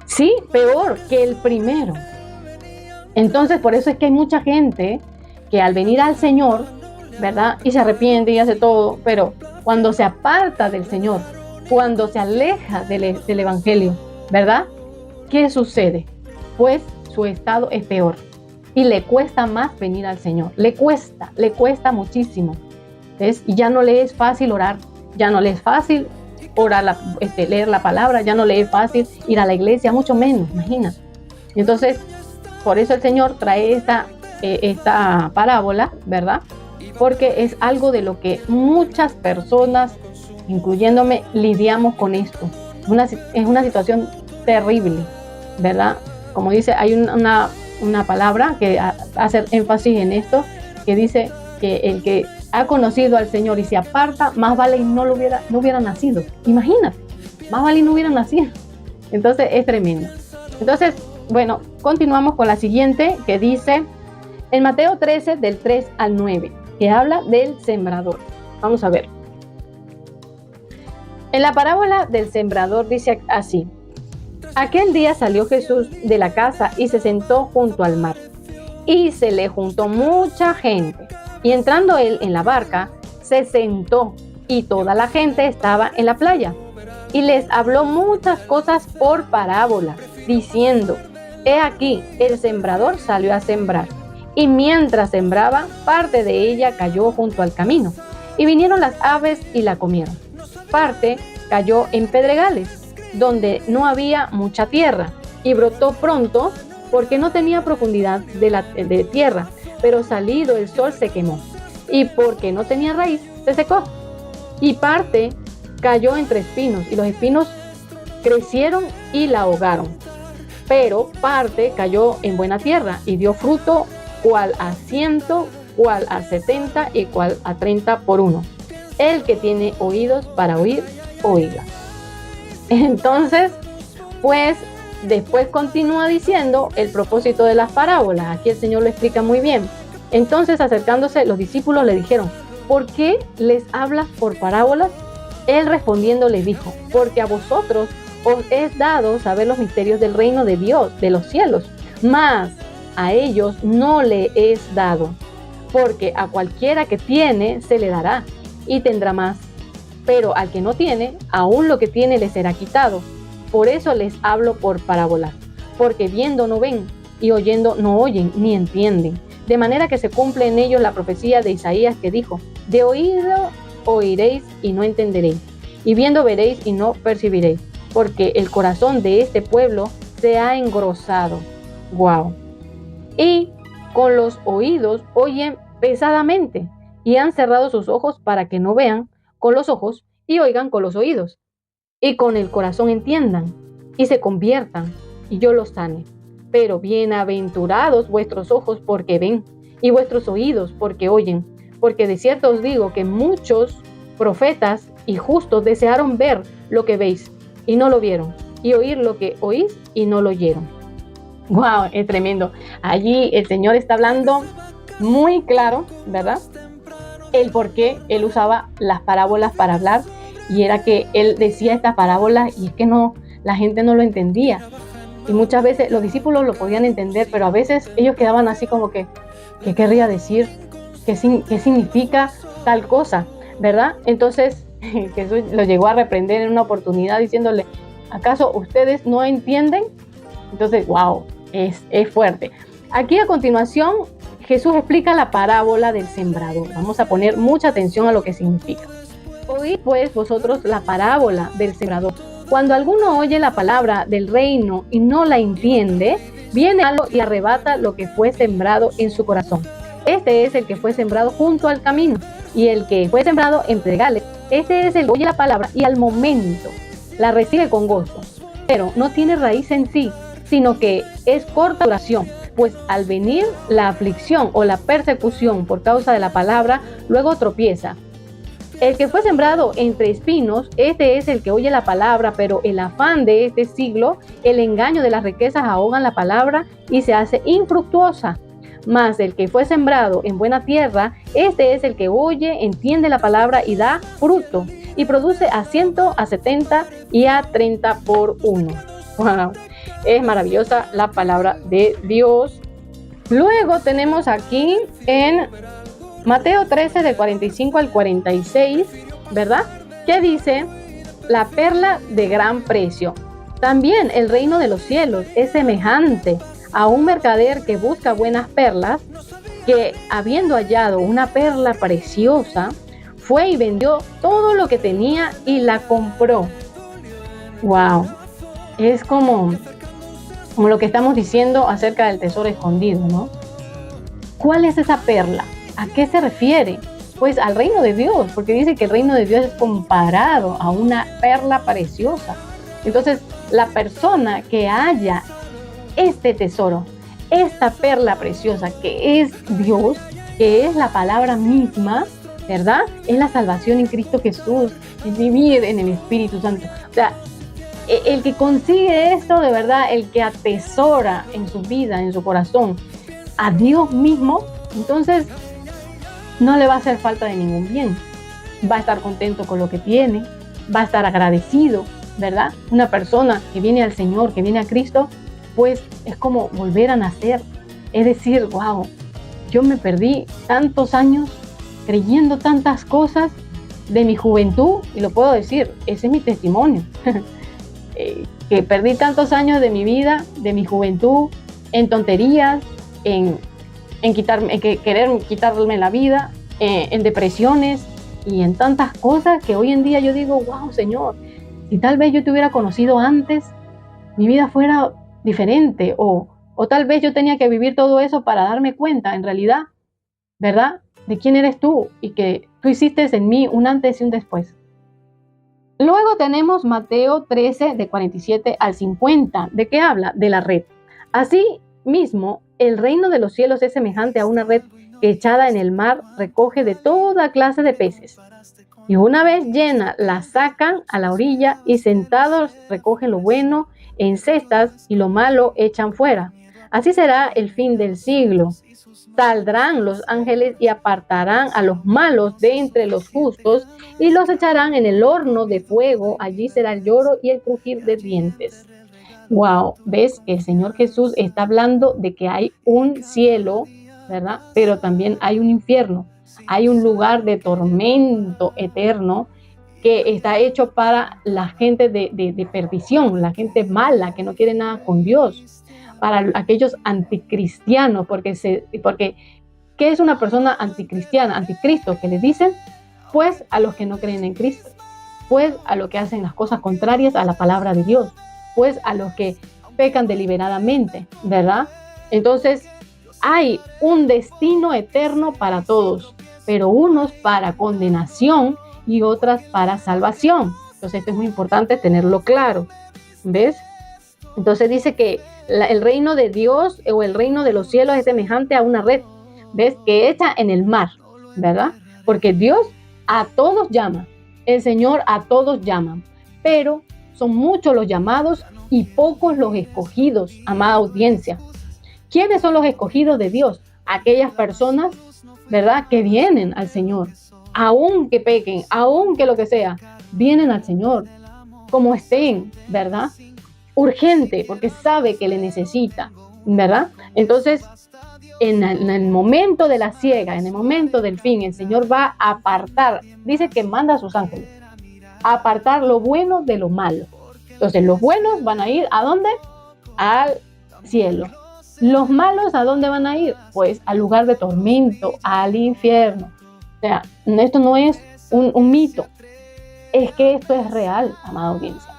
Sí, peor que el primero. Entonces, por eso es que hay mucha gente que al venir al Señor, ¿verdad? Y se arrepiente y hace todo, pero cuando se aparta del Señor, cuando se aleja del Evangelio, ¿verdad? ¿Qué sucede? Pues su estado es peor y le cuesta más venir al Señor. Le cuesta muchísimo. ¿Ves? Y ya no le es fácil orar, ya no le es fácil orar, leer la palabra, ya no le es fácil ir a la iglesia, mucho menos, imagínate. Y entonces, por eso el Señor trae esta parábola, ¿verdad? Porque es algo de lo que muchas personas, incluyéndome, lidiamos con esto. Es una situación terrible, ¿verdad? Como dice, hay una palabra que hace énfasis en esto, que dice que el que ha conocido al Señor y se aparta, más vale y no hubiera nacido. Imagínate, más vale y no hubiera nacido. Entonces es tremendo. Entonces, bueno, continuamos con la siguiente, que dice en Mateo 13, del 3 al 9, que habla del sembrador. Vamos a ver. En la parábola del sembrador dice así: aquel día salió Jesús de la casa y se sentó junto al mar, y se le juntó mucha gente. Y entrando él en la barca, se sentó, y toda la gente estaba en la playa. Y les habló muchas cosas por parábola, diciendo: he aquí, el sembrador salió a sembrar. Y mientras sembraba, parte de ella cayó junto al camino, y vinieron las aves y la comieron. Parte cayó en pedregales, donde no había mucha tierra, y brotó pronto, porque no tenía profundidad de tierra. pero salido el sol se quemó, y porque no tenía raíz, se secó. Y parte cayó entre espinos, y los espinos crecieron y la ahogaron. Pero parte cayó en buena tierra, y dio fruto, cual a 100, cual a 70 y cual a 30 por uno. El que tiene oídos para oír, oiga. Entonces, pues, después continúa diciendo el propósito de las parábolas. Aquí el Señor lo explica muy bien. Entonces, acercándose, los discípulos le dijeron: ¿por qué les hablas por parábolas? Él respondiendo les dijo: porque a vosotros os es dado saber los misterios del reino de Dios, de los cielos, mas a ellos no le es dado, porque a cualquiera que tiene se le dará y tendrá más, pero al que no tiene, aún lo que tiene le será quitado. Por eso les hablo por parábolas, porque viendo no ven, y oyendo no oyen, ni entienden. De manera que se cumple en ellos la profecía de Isaías que dijo: de oído oiréis y no entenderéis, y viendo veréis y no percibiréis, porque el corazón de este pueblo se ha engrosado. Wow. Y con los oídos oyen pesadamente, y han cerrado sus ojos para que no vean con los ojos y oigan con los oídos, y con el corazón entiendan y se conviertan, y yo los sane. Pero bienaventurados vuestros ojos porque ven, y vuestros oídos porque oyen, porque de cierto os digo que muchos profetas y justos desearon ver lo que veis y no lo vieron, y oír lo que oís y no lo oyeron. Wow, es tremendo. Allí el Señor está hablando muy claro, ¿verdad? El por qué Él usaba las parábolas para hablar, y era que Él decía estas parábolas y es que no, la gente no lo entendía. Y muchas veces los discípulos lo podían entender, pero a veces ellos quedaban así como que, ¿qué querría decir? ¿Qué significa tal cosa? ¿Verdad? Entonces Jesús lo llegó a reprender en una oportunidad diciéndole: ¿acaso ustedes no entienden? Entonces, wow, es fuerte. Aquí a continuación Jesús explica la parábola del sembrador. Vamos a poner mucha atención a lo que significa. Oíd pues vosotros la parábola del sembrador. Cuando alguno oye la palabra del reino y no la entiende, viene algo y arrebata lo que fue sembrado en su corazón. Este es el que fue sembrado junto al camino, y el que fue sembrado entre regales. Este es el que oye la palabra y al momento la recibe con gozo, pero no tiene raíz en sí, sino que es corta duración, pues al venir la aflicción o la persecución por causa de la palabra, luego tropieza. El que fue sembrado entre espinos, este es el que oye la palabra, pero el afán de este siglo, el engaño de las riquezas ahogan la palabra y se hace infructuosa. Mas el que fue sembrado en buena tierra, este es el que oye, entiende la palabra y da fruto, y produce a 100, a 70 y a 30 por uno. Wow, es maravillosa la palabra de Dios. Luego tenemos aquí en Mateo 13, del 45 al 46, ¿verdad? Que dice: la perla de gran precio. También el reino de los cielos es semejante a un mercader que busca buenas perlas, que habiendo hallado una perla preciosa, fue y vendió todo lo que tenía y la compró. Wow, es como lo que estamos diciendo acerca del tesoro escondido, ¿no? ¿Cuál es esa perla? ¿A qué se refiere? Pues al reino de Dios, porque dice que el reino de Dios es comparado a una perla preciosa. Entonces, la persona que haya este tesoro, esta perla preciosa que es Dios, que es la palabra misma, ¿verdad? Es la salvación en Cristo Jesús, es vivir en el Espíritu Santo. O sea, el que consigue esto de verdad, el que atesora en su vida, en su corazón, a Dios mismo, entonces no le va a hacer falta de ningún bien. Va a estar contento con lo que tiene, va a estar agradecido, ¿verdad? Una persona que viene al Señor, que viene a Cristo, pues es como volver a nacer. Es decir, wow, yo me perdí tantos años creyendo tantas cosas de mi juventud, y lo puedo decir, ese es mi testimonio. Que perdí tantos años de mi vida, de mi juventud, en tonterías, en querer quitarme la vida, en depresiones y en tantas cosas que hoy en día yo digo, wow, Señor, si tal vez yo te hubiera conocido antes, mi vida fuera diferente, o O tal vez yo tenía que vivir todo eso para darme cuenta, en realidad, ¿verdad?, de quién eres tú y que tú hiciste en mí un antes y un después. Luego tenemos Mateo 13, de 47 al 50. ¿De qué habla? De la red. Así mismo, el reino de los cielos es semejante a una red que echada en el mar recoge de toda clase de peces. Y una vez llena, la sacan a la orilla y sentados recogen lo bueno en cestas y lo malo echan fuera. Así será el fin del siglo. Saldrán los ángeles y apartarán a los malos de entre los justos y los echarán en el horno de fuego. Allí será el lloro y el crujir de dientes. Wow, ves que el Señor Jesús está hablando de que hay un cielo, ¿verdad? Pero también hay un infierno. Hay un lugar de tormento eterno que está hecho para la gente de perdición, la gente mala que no quiere nada con Dios, para aquellos anticristianos, porque ¿qué es una persona anticristiana, anticristo? Que le dicen, pues a los que no creen en Cristo, pues a los que hacen las cosas contrarias a la palabra de Dios, pues a los que pecan deliberadamente, ¿verdad? Entonces, hay un destino eterno para todos, pero unos para condenación y otras para salvación. Entonces, esto es muy importante tenerlo claro, ¿ves? Entonces dice que el reino de Dios o el reino de los cielos es semejante a una red, ¿ves?, que echa en el mar, ¿verdad? Porque Dios a todos llama, el Señor a todos llama, pero son muchos los llamados y pocos los escogidos, amada audiencia. ¿Quiénes son los escogidos de Dios? Aquellas personas, ¿verdad?, que vienen al Señor, aun que pequen, aun que lo que sea, vienen al Señor, como estén, ¿verdad?, urgente, porque sabe que le necesita, ¿verdad? Entonces, en el momento de la siega, en el momento del fin, el Señor va a apartar, dice que manda a sus ángeles, a apartar lo bueno de lo malo. Entonces, los buenos van a ir, ¿a dónde? Al cielo. Los malos, ¿a dónde van a ir? Pues al lugar de tormento, al infierno. O sea, esto no es un mito, es que esto es real, amada audiencia.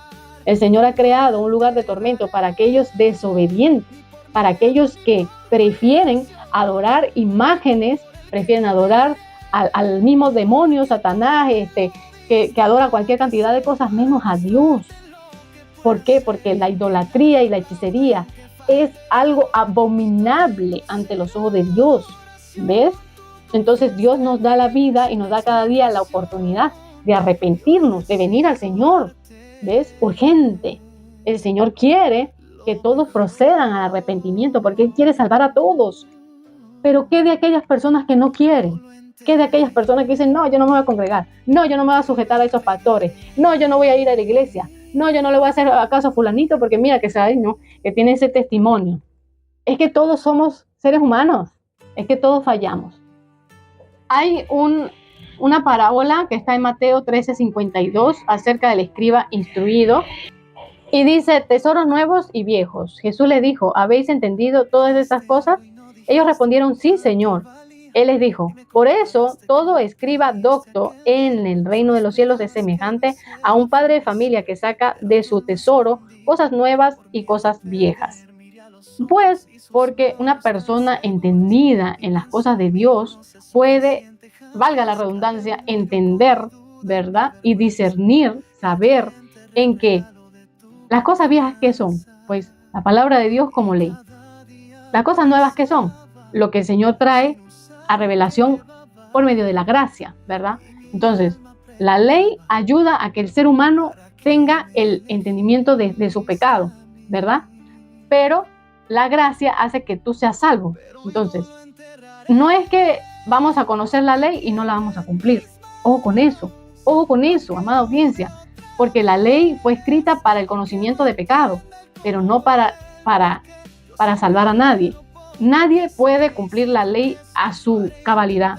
El Señor ha creado un lugar de tormento para aquellos desobedientes, para aquellos que prefieren adorar imágenes, prefieren adorar al mismo demonio, Satanás, que adora cualquier cantidad de cosas menos a Dios. ¿Por qué? Porque la idolatría y la hechicería es algo abominable ante los ojos de Dios, ¿ves? Entonces Dios nos da la vida y nos da cada día la oportunidad de arrepentirnos, de venir al Señor, ¿ves? Urgente. El Señor quiere que todos procedan al arrepentimiento porque Él quiere salvar a todos. Pero ¿qué de aquellas personas que no quieren? ¿Qué de aquellas personas que dicen, no, yo no me voy a congregar, no, yo no me voy a sujetar a esos pastores, no, yo no voy a ir a la iglesia, no, yo no le voy a hacer caso a fulanito porque mira que sabe, ¿no?, que tiene ese testimonio? Es que todos somos seres humanos, es que todos fallamos. Hay una parábola que está en Mateo 13:52 acerca del escriba instruido y dice, tesoros nuevos y viejos. Jesús les dijo, ¿habéis entendido todas esas cosas? Ellos respondieron, sí, Señor. Él les dijo, por eso todo escriba docto en el reino de los cielos es semejante a un padre de familia que saca de su tesoro cosas nuevas y cosas viejas. Pues porque una persona entendida en las cosas de Dios puede, valga la redundancia, entender, ¿verdad?, y discernir, saber en que las cosas viejas, ¿qué son? Pues la palabra de Dios como ley. Las cosas nuevas, ¿qué son? Lo que el Señor trae a revelación por medio de la gracia, ¿verdad? Entonces, la ley ayuda a que el ser humano tenga el entendimiento de su pecado, ¿verdad? Pero la gracia hace que tú seas salvo. Entonces, no es que vamos a conocer la ley y no la vamos a cumplir. Ojo con eso, amada audiencia, porque la ley fue escrita para el conocimiento de pecado, pero no para salvar a nadie. Nadie puede cumplir la ley a su cabalidad,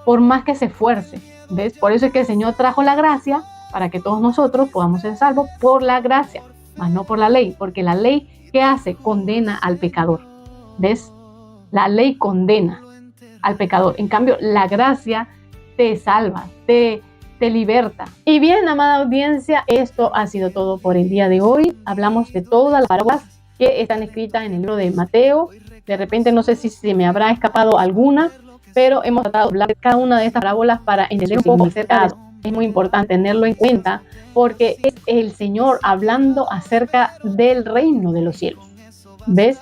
por más que se esfuerce, ¿ves? Por eso es que el Señor trajo la gracia, para que todos nosotros podamos ser salvos por la gracia, más no por la ley, porque la ley, ¿qué hace? Condena al pecador, ¿ves? La ley condena al pecador, en cambio la gracia te salva, te liberta. Y bien, amada audiencia, esto ha sido todo por el día de hoy. Hablamos de todas las parábolas que están escritas en el libro de Mateo. De repente no sé si se me habrá escapado alguna, pero hemos tratado de hablar de cada una de estas parábolas para entender un poco acerca de eso. Es muy importante tenerlo en cuenta porque es el Señor hablando acerca del reino de los cielos. ¿Ves?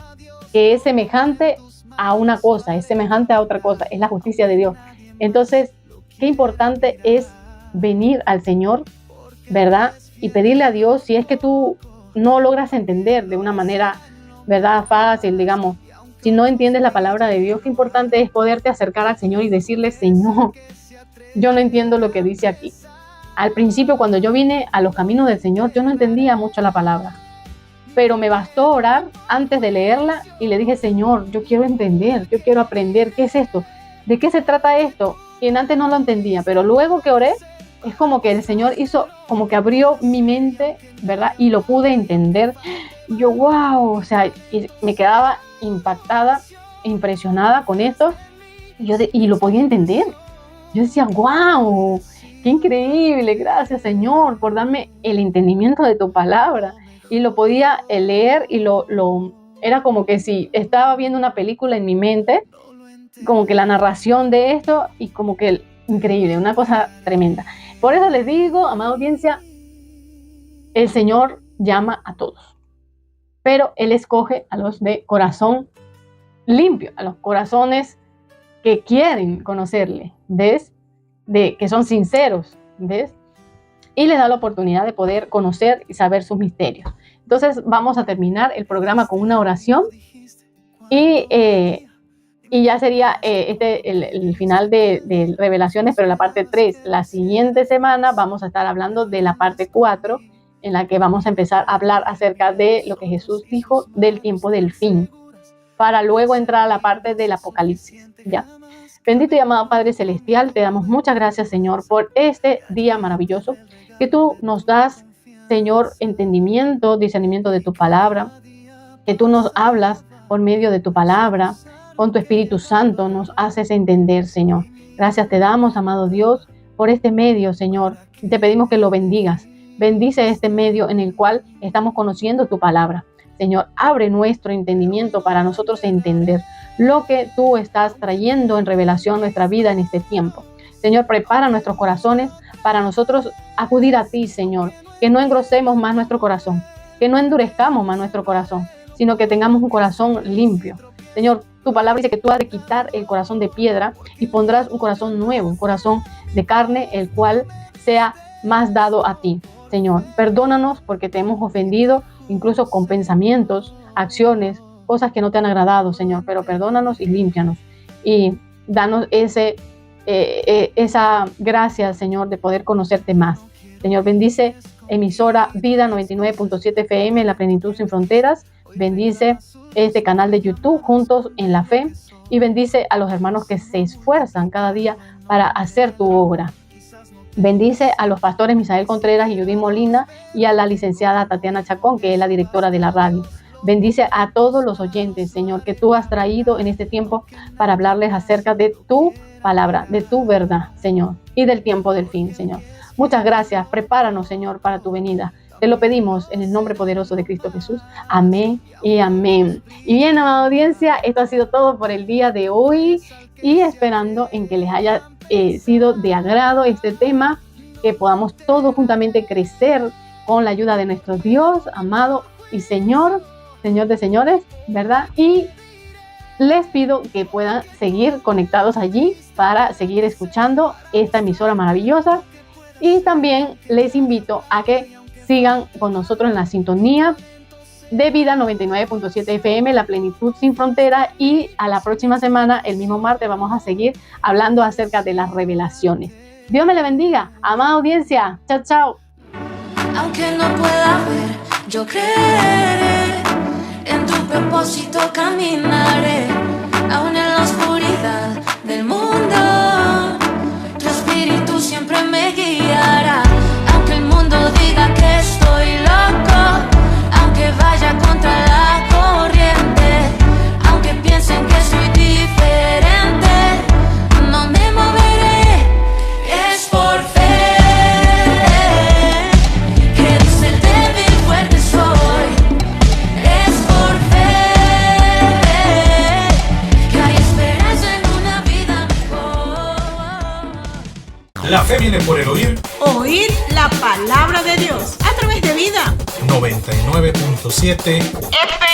Que es semejante a una cosa, es semejante a otra cosa, es la justicia de Dios. Entonces, qué importante es venir al Señor, ¿verdad? Y pedirle a Dios, si es que tú no logras entender de una manera, ¿verdad?, fácil, digamos, si no entiendes la palabra de Dios, qué importante es poderte acercar al Señor y decirle: Señor, yo no entiendo lo que dice aquí. Al principio, cuando yo vine a los caminos del Señor, yo no entendía mucho la palabra, pero me bastó orar antes de leerla y le dije: Señor, yo quiero entender, yo quiero aprender, ¿qué es esto? ¿De qué se trata esto? Y antes no lo entendía, pero luego que oré, es como que el Señor hizo, como que abrió mi mente, ¿verdad? Y lo pude entender. Yo, wow, o sea, me quedaba impactada, impresionada con esto, y lo podía entender. Yo decía: wow, qué increíble, gracias Señor por darme el entendimiento de tu palabra. Y lo podía leer y era como que si estaba viendo una película en mi mente, como que la narración de esto, y como que increíble, una cosa tremenda. Por eso les digo, amada audiencia, el Señor llama a todos, pero Él escoge a los de corazón limpio, a los corazones que quieren conocerle, ¿ves? Que son sinceros, ¿ves? Y les da la oportunidad de poder conocer y saber sus misterios. Entonces vamos a terminar el programa con una oración y ya sería el final de Revelaciones, pero la parte 3. La siguiente semana vamos a estar hablando de la parte 4, en la que vamos a empezar a hablar acerca de lo que Jesús dijo del tiempo del fin, para luego entrar a la parte del Apocalipsis, ¿ya? Bendito y amado Padre Celestial, te damos muchas gracias, Señor, por este día maravilloso que tú nos das, Señor, entendimiento, discernimiento de tu palabra, que tú nos hablas por medio de tu palabra, con tu Espíritu Santo nos haces entender, Señor. Gracias te damos, amado Dios, por este medio, Señor. Te pedimos que lo bendigas. Bendice este medio en el cual estamos conociendo tu palabra. Señor, abre nuestro entendimiento para nosotros entender lo que tú estás trayendo en revelación a nuestra vida en este tiempo. Señor, prepara nuestros corazones para nosotros acudir a ti, Señor. Que no engrosemos más nuestro corazón, que no endurezcamos más nuestro corazón, sino que tengamos un corazón limpio. Señor, tu palabra dice que tú has de quitar el corazón de piedra y pondrás un corazón nuevo, un corazón de carne, el cual sea más dado a ti. Señor, perdónanos porque te hemos ofendido, incluso con pensamientos, acciones, cosas que no te han agradado, Señor, pero perdónanos y límpianos y danos esa gracia, Señor, de poder conocerte más. Señor, bendice emisora Vida 99.7 FM, La Plenitud Sin Fronteras. Bendice este canal de YouTube, Juntos en la Fe, y bendice a los hermanos que se esfuerzan cada día para hacer tu obra. Bendice a los pastores Misael Contreras y Judith Molina y a la licenciada Tatiana Chacón, que es la directora de la radio. Bendice a todos los oyentes, Señor, que tú has traído en este tiempo para hablarles acerca de tu palabra, de tu verdad, Señor, y del tiempo del fin, Señor. Muchas gracias. Prepáranos, Señor, para tu venida. Te lo pedimos en el nombre poderoso de Cristo Jesús. Amén y amén. Y bien, amada audiencia, esto ha sido todo por el día de hoy y esperando en que les haya sido de agrado este tema, que podamos todos juntamente crecer con la ayuda de nuestro Dios, amado y Señor de señores, ¿verdad? Y les pido que puedan seguir conectados allí para seguir escuchando esta emisora maravillosa. Y también les invito a que sigan con nosotros en la sintonía de Vida 99.7 FM, La Plenitud Sin Frontera, y a la próxima semana, el mismo martes, vamos a seguir hablando acerca de las revelaciones. Dios me le bendiga, amada audiencia. Chao, chao. Aunque no pueda ver, yo creeré, en tu propósito caminaré, aún en la oscuridad del mundo, tu espíritu siempre me guiará. Aunque el mundo diga que estoy loco, aunque vaya contra la corriente, aunque piensen que soy diferente, no me moveré, es por fe, que dice el débil fuerte soy, es por La fe viene por el oír. Oír la palabra de Dios a través de Vida 99.7 FM.